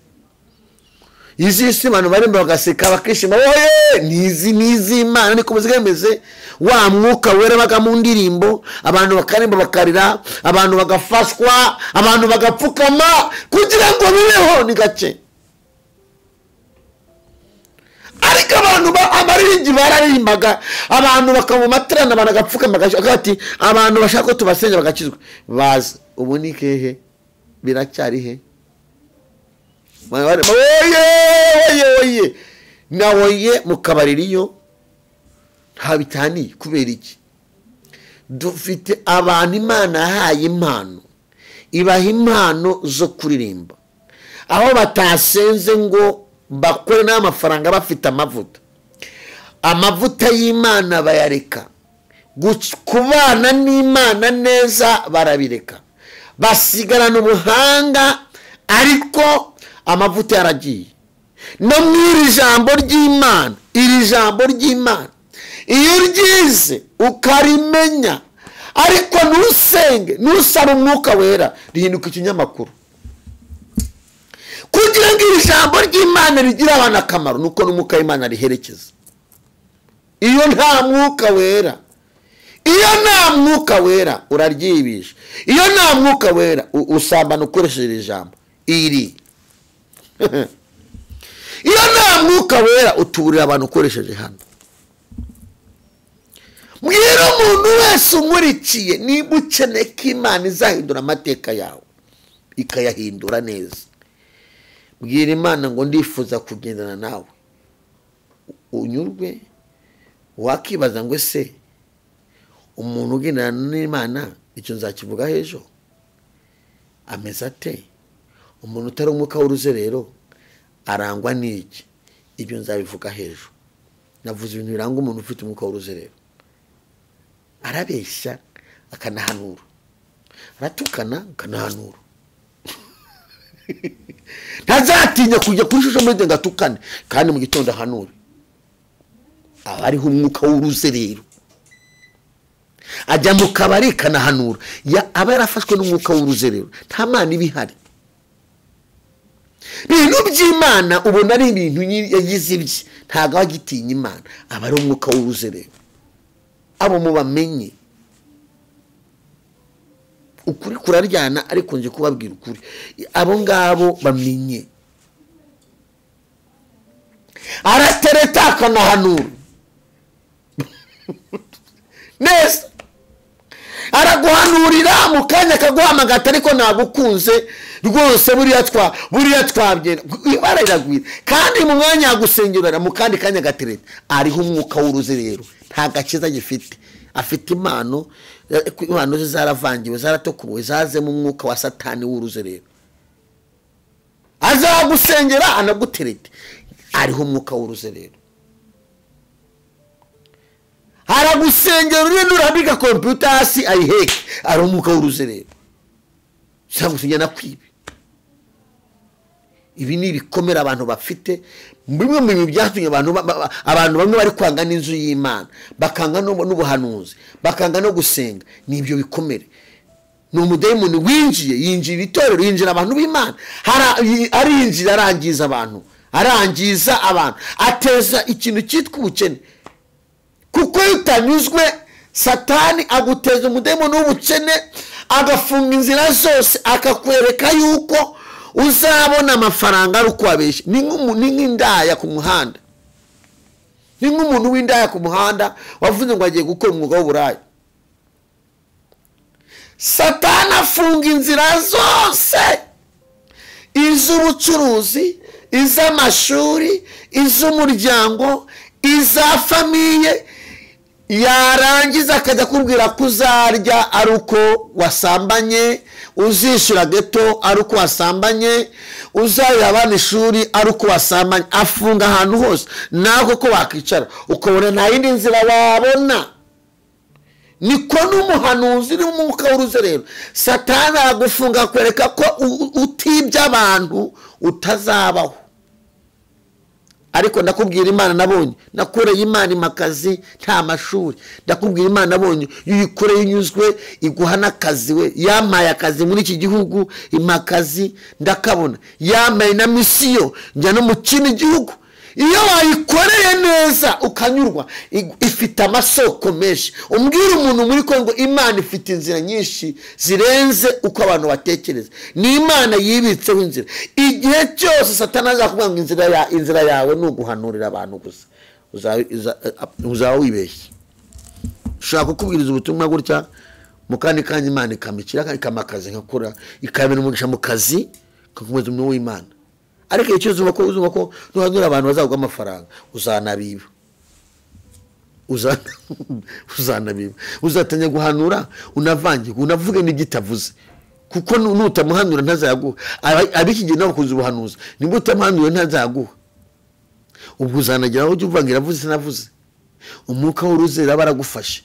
Izisi abantu baremba bagaseka bakishima, oye nizi Imana niko muzemeze. Wa mwuka wera baga mu ndirimbo, abantu bakaremba bakarira, abantu bagafashwa, abantu bagapfukama kugira ngo bibeho ni gake. Ariko abantu abaririmbyi bararimbaga, abantu bakamu matrana, abantu bagapfukama ati abantu bashaka ko tubasenya bagakizwa. Baza ubu ni kehe, biracyari he? Oye nawoye mukabaririyo ntabitani. Kubera iki? Dufite abantu Imana yahaye impano, ibaha impano zo kuririmba, aho batasenze ngo bakore n'amafaranga bafite amavuta y'Imana bayareka, kubana n'Imana neza barabireka, basigarana ubuhanga, ariko amavuta yaragiye. No mwiri jambo ry'Imana, iri jambo ry'Imana iyo ryize ukarimenya, ariko nusenge nusaba umwuka wera, rihinduka ikinyamakuru. kugira ngo iri jambo ry'Imana rigire abantu akamaro nuko n'umwuka w'Imana riherekeza. Iyo nta mwuka wera, iyo nta mwuka wera uraryibisha, iyo nta mwuka wera usambana ukoresheje ijambo iri. Iyo nta mwuka wera uturira abantu ukoresheje hano. Mbwira umuntu wese umurikiye niba ukeneye ko Imana izahindura amateka yawe ikayahindura neza, bwira Imana ngo ndifuza kugendana nawe unyurwe. Wakibaza ngo ese umuntu ugendana n'Imana icyo nzakivuga hejo ameze ate? Umuntu utari umwuka w'uruzerero arangwa n'iki? Ibyo nzabivuga hejo. Navuze ibintu biranga umuntu ufite umwuka w'uruzerero. Arabeshya akanahanura, aratukana akanahanura. Ntazatinya kujya kuri shusho muri ngatukane kandi mu gitondo ahanura. Abariho umwuka w'uruzerero ajya mu kabari kanahanura. Aba yarafashwe n'umwuka w'uruzerero, nta Mana ibihari. Ibintu by'Imana ubona ari ibintu yagize ibye, ntago agitinya Imana. Aba ari umwuka w'uruzerero. Abo mubamenye ukuri kuraryana, ariko nje kubabwira ukuri. Abo ngabo bamenye. Aratereta akanahanura neza, araguhanurira mu kanya kaguhamagata ariko nagukunze rwose buriya twabye ibara iragwira, kandi mu mwanya yagusengera mu kandi kanya gatereta. Ariho umwuka w'uruzerero, nta gakiza gifite. Afite impano ze zaravangiwe, zaratokuwe, zaze mu mwuka wa Satani w'uruzerero. Azagusengera anaguterete. Ariho umwuka w'uruzerero. Aragusengera urinde urabika computer hasi ayiheke. Ari umwuka w'uruzerero. Cyangwa kwibi. Ibi ni ibikomera abantu bafite. Bimwe mu bintu byatumye abantu bamwe bari kwanga n'inzu y'Imana, bakanga n'ubuhanuzi, bakanga no gusenga. Nibyo bikomere. Ni umudayimoni winjiye, yinjira itorero, yinjira abantu b'Imana. Arinjira arangiza abantu, ateza ikintu cyitwa ubukene. Kuko utanyuzwe, Satani aguteza umudayimoni w'ubukene, agafunga inzira zose, akakwereka yuko uzabona amafaranga ari uko wabeshye. Ni nk'indaya ku muhanda, ni nk'umuntu w'indaya ku muhanda wavuze ngo agiye gukora umwuga w'uburaya. Satani afunga inzira zose, iz'ubucuruzi, iz'amashuri, iz'umuryango, iza famiye. Yarangiza akajya kubwira ko uzarya ari uko wasambanye, uzishyura geto ari uko wasambanye, uzarira abana ishuri ari uko wasambanye. Afunga ahantu hose, naho ko wakicara ukabona nta yindi nzira wabona. Niko n'umuhanuzi uri mu mwuka w'uruzerero. Satani agufunga akwereka ko utibye abantu utazabaho. Ariko ndakubwira Imana nabonye, nakoreye Imana imakazi nta mashuri. Ndakubwira Imana nabonye yikoreye inyuzwe iguha n'akazi. We yamaye akazi muri iki gihugu, imakazi ndakabona. Yamaye na misiyo njya no mu kindi gihugu. Iyo wayikoreye neza ukanyurwa, ifite amasoko menshi. Umbwira umuntu muri Kongo Imana ifite inzira nyinshi zirenze uko abantu batekereza. Ni Imana yibitseho inzira. Igihe cyose Satani azakubwira ngo inzira yawe ni uguhanurira abantu gusa, uzaba wibeshye. Ushaka kukubwiriza ubutumwa gutya, mu kandi kanya Imana ikamikira ikamakaza nkakora, ikabera umugisha mu kazi kakomeza umwe w'Imana. Ariko icyo uzuma ko nuhanura abantu bazaguha amafaranga, uzanabiba. Uzatanya guhanura unavange, unavuge n'igitavuze. Kuko nutamuhanura ntazaguha. Abikigenda nawe kuza ubuhanuzi, nibwo utamuhanura ntazaguha. Ubwo uzanagira aho uvangira avuze sinavuze. Umwuka w'uruzerero baragufashe.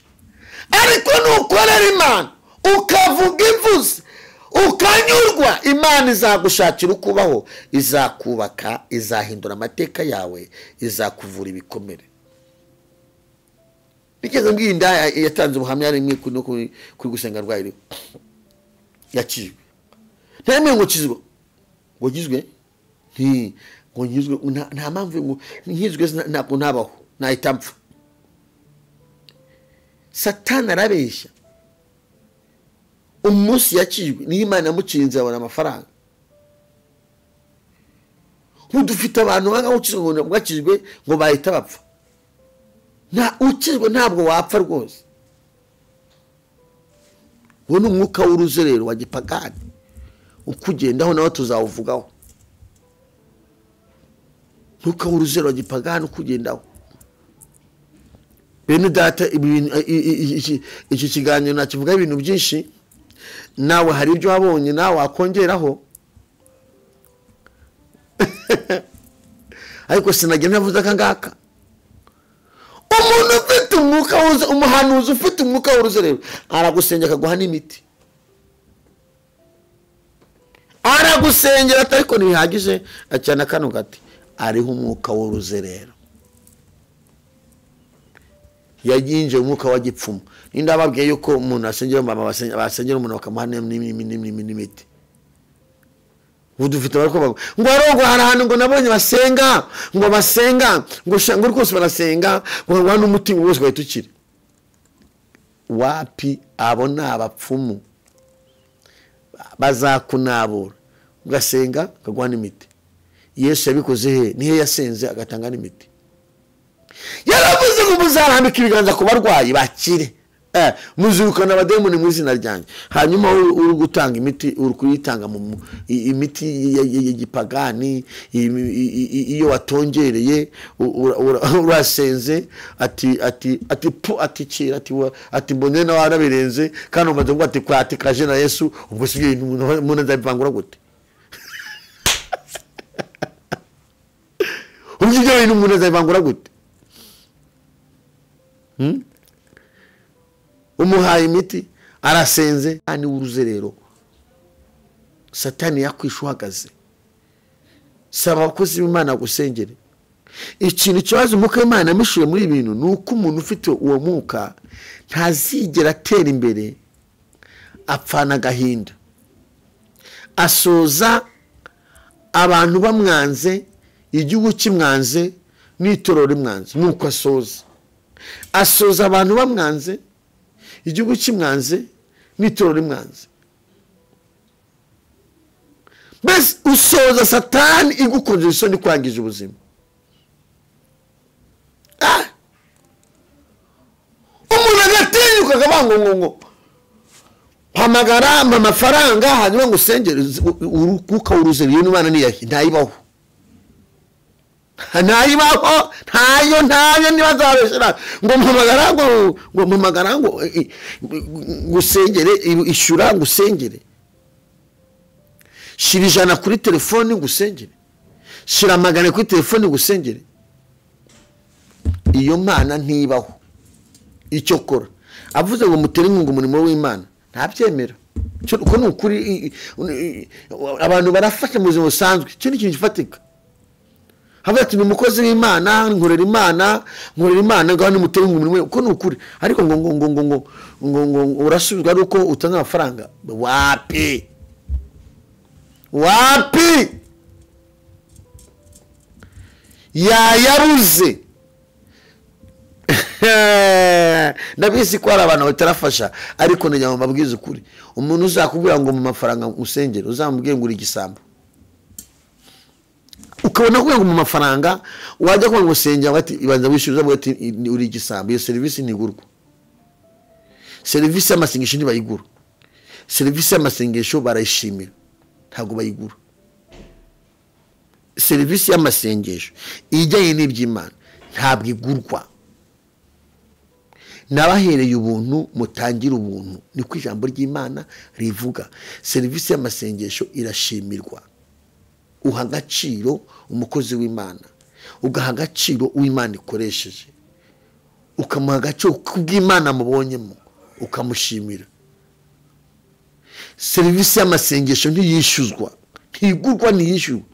Ariko nukorera Imana ukavuga imvuze, ukanyurwa, Imana izagushakira ukubaho, izakubaka, izahindura amateka yawe, izakuvura ibikomere. Bigeze mbwira indaya yatanze ubuhamya rimwe kuri gusenga rwayo yakijwe. Ntamwe ngo kizwe, ngo gizwe ngo nkizwe nta mpamvu ngo nkizwe ntabwo nabaho nahita mpfa. Satani arabeshya. Umunsi yakijwe niho Imana yamucinze abona amafaranga. Nk'udufite abantu banga ukizwe ngo bwakijwe ngo bahita bapfa. Ukizwe ntabwo wapfa rwose. Uwo ni umwuka w'uruzerero wa gipagani ukugendaho nawe tuzawuvugaho. Umwuka w'uruzerero wa gipagani ukugendaho. Bene data iki kiganiro nakivuga ibintu byinshi, nawe hari ibyo wabonye nawe wakongeraho. Ariko sinagenda navuze akangaka. Umuntu ufite umwuka umuhanuzi ufite umwuka w'uruzerero aragusengera akaguha n'imiti. Aragusengera ariko ntibihagije acyana kano gati ariho umwuka w'uruzerero. Yaginje umwuka wa gipfumu. Ninde ababwiye yuko umuntu asengera mama basengera umuntu bakamuha n'imiti. Udufite bariko ngo arongo harahantu ngo nabonye basenga ngo rwose barasenga ngo hano umutima wose wayitukire. Wapi abona abapfumu bazakunabura ugasenga akaguha n'imiti. Yesu yabikoze he? Nihe yasenze agatanga n'imiti. Yaravuze ngo muzarambika ibiganza ku barwayi bakire. Muzirukana abademoni mu izina ryanjye. Hanyuma uri gutanga imiti, uri kuyitanga mu imiti y'igipagani, iyo watongereye urasenze ati kira ati mbone na warabirenze kandi umaze ngo ati kwati kaje na Yesu. Ubwo sigiye umuntu ndabivangura gute? Ubwo umuntu ndabivangura gute? Umuhaye imiti arasenze ani uruzerero. Satani yakwisha uhagaze. Saba abakozi b'Imana gusengere. Ikintu cyaje umuka Imana yamushuye muri ibintu nuko umuntu ufite uwo mwuka ntazigera atera imbere, apfana gahinda. Asoza abantu bamwanze, igihugu kimwanze, n'itorero rimwanze. Nuko asoza abantu bamwanze, igihugu kimwanze, n'itorero rimwanze. Bese usoza Satani igukoze isoni kwangije ubuzima. Umuntu agatinyuka akavuga ngo hamagara amafaranga hanyuma ngo usengere urukuka uruzerero n'Imana niyahi ntayibaho. Ntayo nibazabeshera ngo mpamagara ngo gusengere ishura ngusengere. Shira ijana kuri telefoni ngusengere. Shira magana kuri telefoni ngusengere. Iyo Mana ntibaho. Icyo kora avuze ngo mutere inkunga umurimo w'Imana ntabyemera. Cyo ni ukuri abantu barafasha mu buzima busanzwe. Cyo ni ikintu gifatika. Havuga ati umukozi w'Imana nkorera Imana ngo mutere inkunga umurimo. Uko ni ukuri. Ariko ngo urasubizwa ari uko utanga amafaranga. Wapi yabuze. Ndabizi ko ari abantu batarafasha, ariko najya mbabwiza ukuri. Umuntu uzakubwira ngo mu mafaranga usengere uzamubwiye ngo uri igisambo. Ukabona ko mu mafaranga wajya kwa gusengera bati ibanza wishyuza bati uri igisambo. Iyo service ntigurwa. Service y'amasengesho ntibayigura. Service y'amasengesho barayishimira ntago bayigura. Service y'amasengesho ijyanye n'iby'Imana ntabwo igurwa. Nabahereye ubuntu mutangira ubuntu, niko ijambo ry'Imana rivuga. Service y'amasengesho irashimirwa. Uha agaciro umukozi w'Imana, ugaha agaciro uw'Imana ikoresheje, ukamuha agaciro kubw'Imana mubonyemo, ukamushimira. Service y'amasengesho ntiyishyuzwa, ntigurwa, ntiyishyurwa.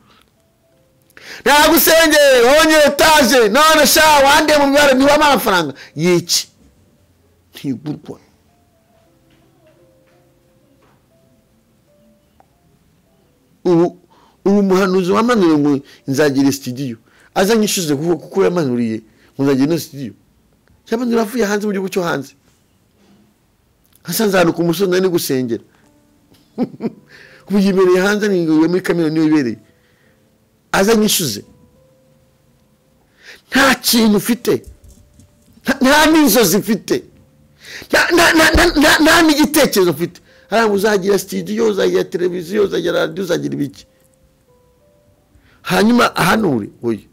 Nagusengeye honye etaje none sha wande mu byaro niwa amafaranga yiki ntigurwa. umuhanuzi wamanuriye ngo nzagira studio azanyishuze kuko yamanuriye ngo nzagira no studio yamanuriye avuye hanze mu gihugu cyo hanze hasanze hano ku musozi nari gusengera kuyibereye hanze ni muri kamera niyo ibereye azanyishuze nta kintu ufite nta n'inzozi mfite nta n'igitekerezo mfite hariya uzagira studio uzagira televiziyo uzagira radio uzagira ibiki hanyuma ahanure oye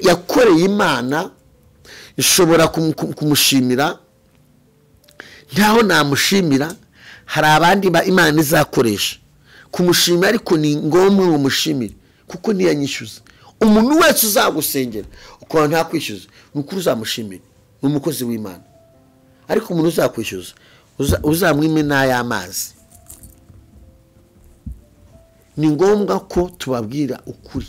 yakoreye Imana ishobora kumushimira ntaho namushimira hari abandi Imana izakoresha kumushimira ariko ni ngombwa ngo mushimire kuko ntiyanyishyuza umuntu wese uzagusengera uko nta kwishyuza nukuri uzamushimira n'umukozi w'Imana ariko umuntu uzakwishyuza uzamwime n'ay'amazi ni ngombwa ko tubabwira ukuri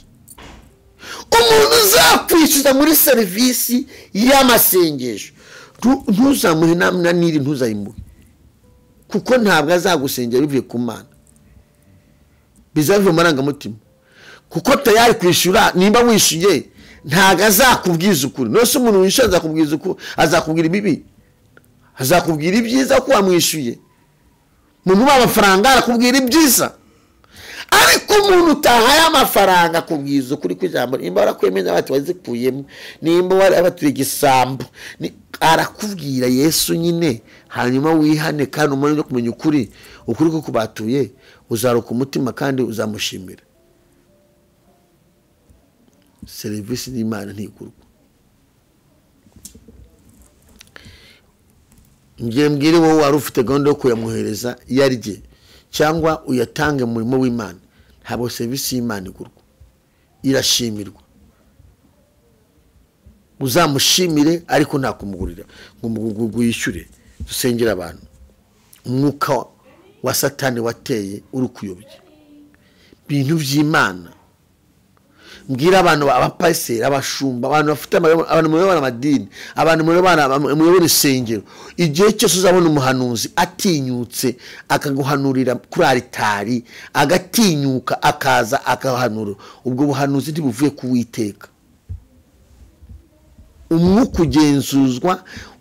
umuntu uzakwishyuza muri serivisi y'amasengesho ntuzamuhe na niri ntuzayimuhe kuko ntabwo azagusengera bivuye ku Mana bizavuye mu marangamutima kuko tayari kwishyura nimba wishyuye ntago azakubwiza ukuri nose umuntu wishyuye azakubwiza ukuri azakubwira ibibi azakubwira ibyiza ko wamwishyuye umuntu w'amafaranga arakubwira ibyiza ariko umuntu utahaye amafaranga akubwiza ukuri kw'ijambo nimba warakwemeza bati wazikuyemo nimba warabaturiye igisambo arakubwira Yesu nyine hanyuma wihane kandi umuntu kumenya ukuri ko kubatuye uzaruka umutima kandi uzamushimira serivisi y'Imana ntigurwa mbwire wowe wari ufite gahunda yo kuyamuhereza yarye cyangwa uyatange mu murimo w'Imana ntabwo serivisi y'Imana igurwa irashimirwa uzamushimire ariko nta kumugurira ngo yishyure dusengera abantu umwuka wa Satani wateye uri kuyobya bintu by'Imana mbwira abantu abapaseri abashumba abantu bafite abantu muyobora amadini abantu muyobora isengero igihe cyose uzabona umuhanuzi atinyutse akaguhanurira kuri aritari agatinyuka akaza akahanura ubwo buhanuzi ntibuvuye kuwiteka umwuka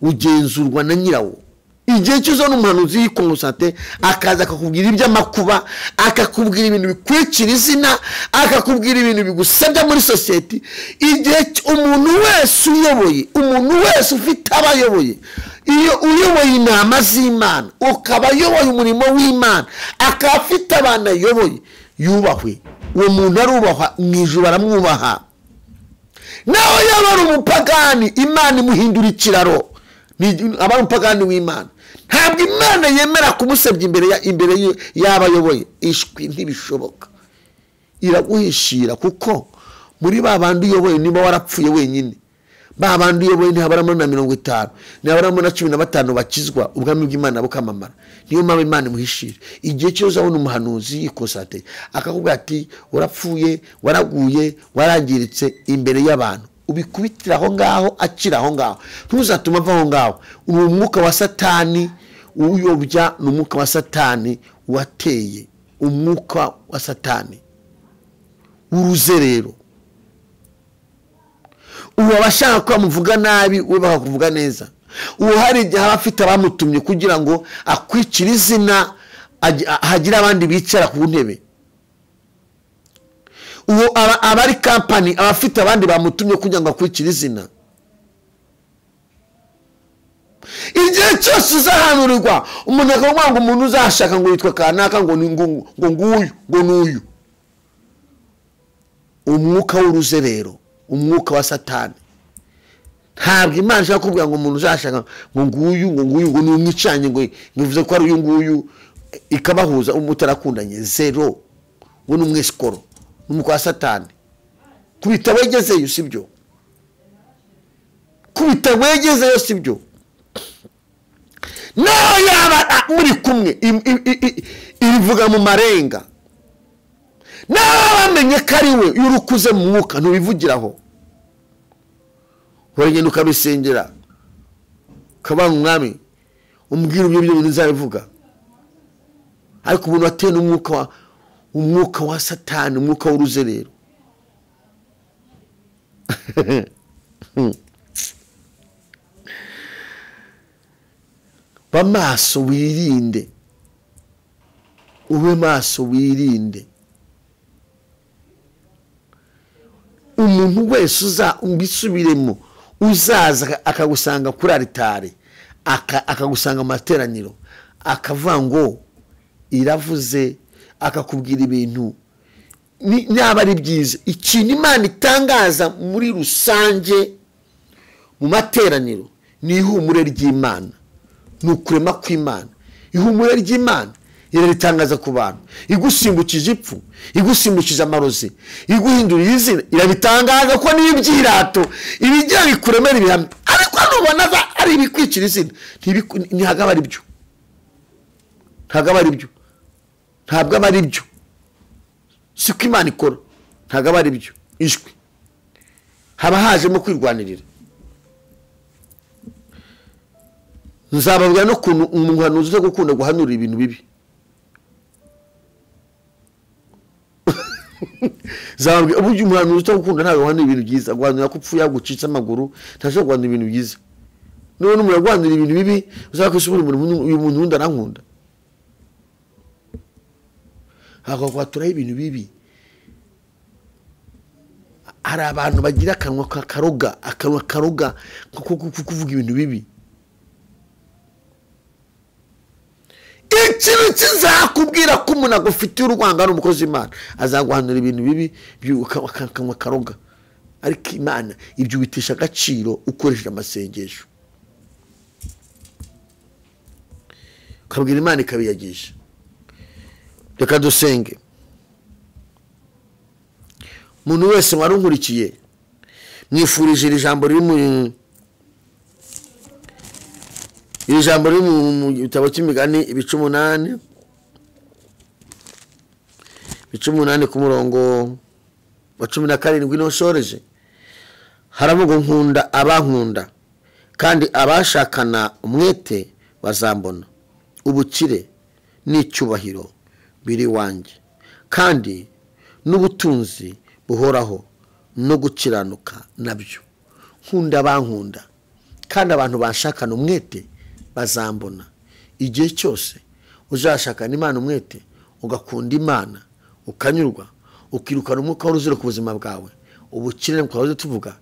ugenzurwa na nyirawo igihe cyose uzabona umuhanuzi yikonsate akaza akakubwira iby'amakuba akakubwira ibintu bikwicira izina akakubwira ibintu bigusabya muri sosiyete igihe umuntu wese ufite abayoboye iyo uyoboye inama z'Imana ukaba ayoboye umurimo w'Imana akaba afite abana ayoboye yubahwe uwo muntu arubahwa mu ijuru baramwubaha nawe yaba ari umupagani Imana imuhindura ikiraro aba ari umupagani w'Imana ntabwo Imana yemera kumusebya imbere y'abayoboye ishwi ntibishoboka iraguhishira kuko muri babandi uyoboye niba warapfuye wenyine babandi uyoboye ntihabaramo na 50 ntihabaramo na 15 bakizwa ubwami bw'Imana bukamamara niyo mpamvu Imana imuhishira igihe cyo uzabona umuhanuzi yikosate akakubwira ati urapfuye waraguye warangiritse imbere y'abantu ubikubitira aho ngaho akira aho ngaho ntuzatuma ava aho ngaho umwuka wa Satani uyobya n'umwuka wa Satani wateye umwuka wa Satani uruzerero uwo bashaka ko bamuvuga nabi we bakakuvuga neza uwo hari igihe abafite abamutumye kugira ngo akwicire izina hagira abandi bicara ku ntebe uwo abari company abafite abandi bamutumye kugira ngo akwicire izina igihe cyose uzahanurirwa umuntu akavuga ngo umuntu uzashaka ngo yitwa kanaka ngo nguyu umwuka w'uruzerero umwuka wa Satani ntabwo Imana ishaka kuvuga ngo umuntu uzashaka ngo nguyu ngo numwicanye ngo bivuze ko ari uyu nguyu ikabahuza umutarakundanye zero ngo numwesikoro n'umwuka wa Satani kubita wegezeyo sibyo sibyo no yaba muri kumwe irivuga mu marenga bamenye ko ari we yurukuze mu mwuka ntubivugiraho uragenda ukabisengera ukabanga umwami umbwira ibyo bintu nzabivuga ariko umuntu ateye n'umwuka umwuka wa satani, umwuka w'uruzerero. Ba maso wirinde, ube maso wirinde. Umuntu wese umbisubiremo uzaza akagusanga kuri aritari, akagusanga mu materaniro, akavuga ngo iravuze, akakubwira ibintu nyaba ari byiza. Ikintu Imana itangaza muri rusange mu materaniro ni ihumure ry'Imana, ni ukurema kw'Imana. Ihumure ry'Imana iraritangaza ku bantu, igusimbukije ipfu, igusimbukije amarozi, iguhindurira izina, irabitangaza ko niyo ibyirato ibigira bikuremera ibihamya. Ariko nubona ari ibikwicira izina, ntabwo aba ari byo, ntabwo aba ari byo, ntabwo aba ari byo. Siko Imana ikora, ntabwo aba ari byo. Ijwi haba hajemo kwirwanirira. Nzababwira no kuntu umuhanuzi uza gukunda guhanura ibintu bibi. Zababwira uburyo umuhanuzi uza gukunda ntabwo guhanura ibintu byiza, guhanura ko upfuye yagucitse amaguru, ntashobora guhanura ibintu byiza. None umuntu guhanura ibintu bibi uzakwisubira uyu muntu wundi arankunda. Akakwatura ibintu bibi. Hari abantu bagira akanwa karoga kuvuga ibintu bibi. Ikintu kizakubwira ko umuntu agufitiye urwanga ari umukozi w'Imana, azaguhanura ibintu bibi akanwa karoga. Ariko Imana ibyo ubitesha agaciro ukoresheje amasengesho, ukabwira Imana ikabiyagisha. Reka dusenge. Umuntu wese warunkurikiye, mwifurije iri jambo riri mu gitabo cy'Imigani ibice 8 ku murongo wa 17 n'oshoreje. Haravuga nkunda abankunda, kandi abashakana umwete bazambona. Ubukire n'icyubahiro biri wanjye, kandi n'ubutunzi buhoraho no gukiranuka nabyo. Nkunda abankunda, kandi abantu bashakana umwete bazambona. Igihe cyose uzashakana Imana umwete, ugakunda Imana, ukanyurwa, ukirukana umwuka w'uruzero ku buzima bwawe, ubukire twahoze tuvuga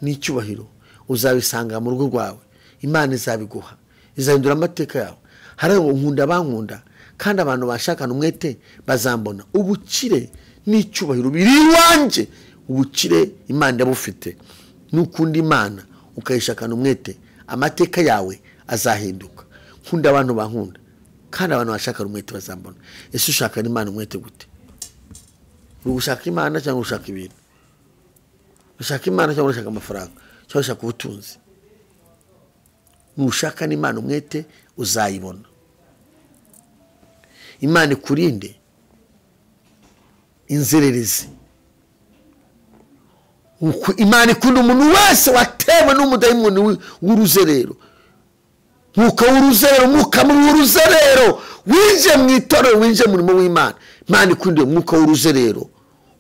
n'icyubahiro uzabisanga mu rugo rwawe. Imana izabiguha, izahindura amateka yawe. Haravuga nkunda abankunda, kandi abantu bashakana umwete bazambona. Ubukire n'icyubahiro biri wanjye. Ubukire Imana yabufite. Nukunda Imana ukayishakana umwete, amateka yawe azahinduka. Nkunda abantu bankunda, kandi abantu bashakana umwete bazambona. Ese ushakana Imana umwete gute? Uri gushaka Imana cyangwa ushaka ibintu? Ushaka Imana cyangwa ushaka amafaranga cyangwa ushaka ubutunzi? Nushaka Imana umwete uzayibona. Imana ikurinde inzererezi. Imana ikunda umuntu wese watewe n'umudayimoni w'uruzerero, mwuka w'uruzerero, mwuka w'uruzerero winjiye mu itorero, winjiye mu murimo w'Imana. Imana ikunda umwuka w'uruzerero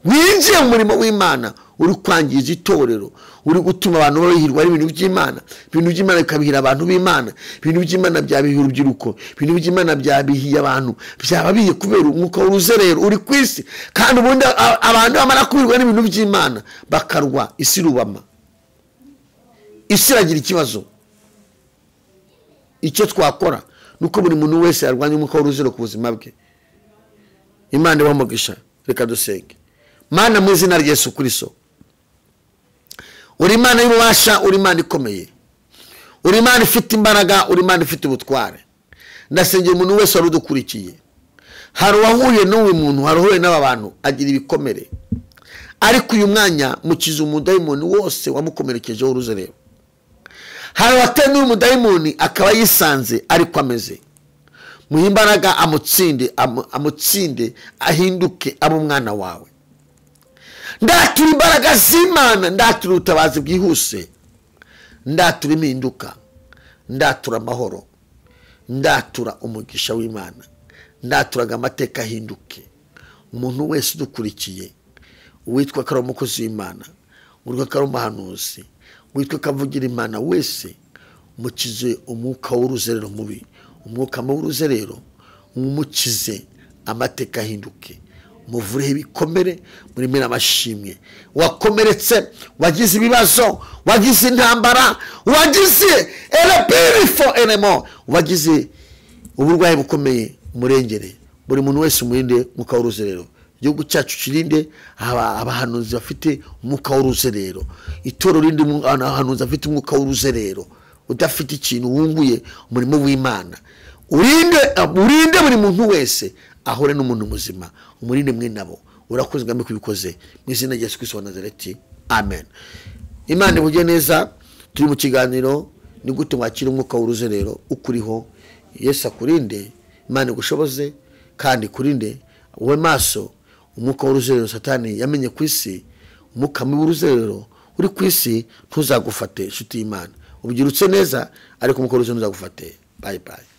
winjiye mu murimo w'Imana, uri kwangiza itorero, uri gutuma abantu babihirwa ari ibintu by'Imana. Ibintu by'Imana bikabihira abantu b'Imana, ibintu by'Imana byabihiye urubyiruko, ibintu by'Imana byabihiye abantu, byababiye kubera umwuka w'uruzerero uri ku isi. Kandi ubundi abantu bamara kubirwa n'ibintu by'Imana bakarwa, isi rubama, isi iragira ikibazo. Icyo twakora nuko buri muntu wese yarwanya umwuka w'uruzerero ku buzima bwe. Imana ibamugisha. Reka dusenge. Mana mu izina rya Yesu Kristo, uri Imana y'ububasha, uri Imana ikomeye, uri Imana ifite imbaraga, uri Imana ifite ubutware. Ndasengera umuntu wese wari udukurikiye, hari uwahuye n'uyu muntu, hari uhuye n'aba bantu agira ibikomere, ariko uyu mwanya mukiza umudayimoni wose wamukomerekejeho uruzerero. Hari uwatewe n'uyu mudayimoni akaba yisanze ariko ameze. Muhe imbaraga, amutsinde ahinduke aba umwana wawe. Ndatura imbaraga z'Imana, ndatura ubutabazi bwihuse, ndatura impinduka, ndatura amahoro, ndatura umugisha w'Imana, ndaturaga amateka ahinduke umuntu wese udukurikiye, uwitwa ko ari umukozi w'Imana, uwitwa ko ari umuhanuzi, uwitwa ko avugira Imana wese, mukize umwuka w'uruzerero mubi, umwuka w'uruzerero umukize, amateka ahinduke, muvureho ibikomere, muri mera amashimwe. Wakomeretse, wagize ibibazo, wagize intambara, wagize elapirifo enemo, wagize uburwayi bukomeye, murengere buri muntu wese umurinde umwuka w'uruzerero. Igihugu cyacu kirinde abahanuzi bafite umwuka w'uruzerero, itoro rindi abahanuzi bafite umwuka w'uruzerero, udafite ikintu wunguye umurimo w'Imana. Urinde buri muntu wese ahore n'umuntu muzima, umurinde mwe nabo. Urakoze ngambe kubikoze mu izina rya Yesu Kristo wa Nazareti, amen. Imana ivuge neza. Turi mu kiganiro ni gute wakira umwuka w'uruzerero ukuriho. Yesu akurinde, Imana igushoboze kandi kurinde wowe maso. Umwuka w'uruzerero Satani yamenye ku isi, umwuka w'uruzerero uri ku isi ntuzagufate nshuti y'Imana. Ubigirutse neza ariko umwuka w'uruzerero ntuzagufate. Bye bye.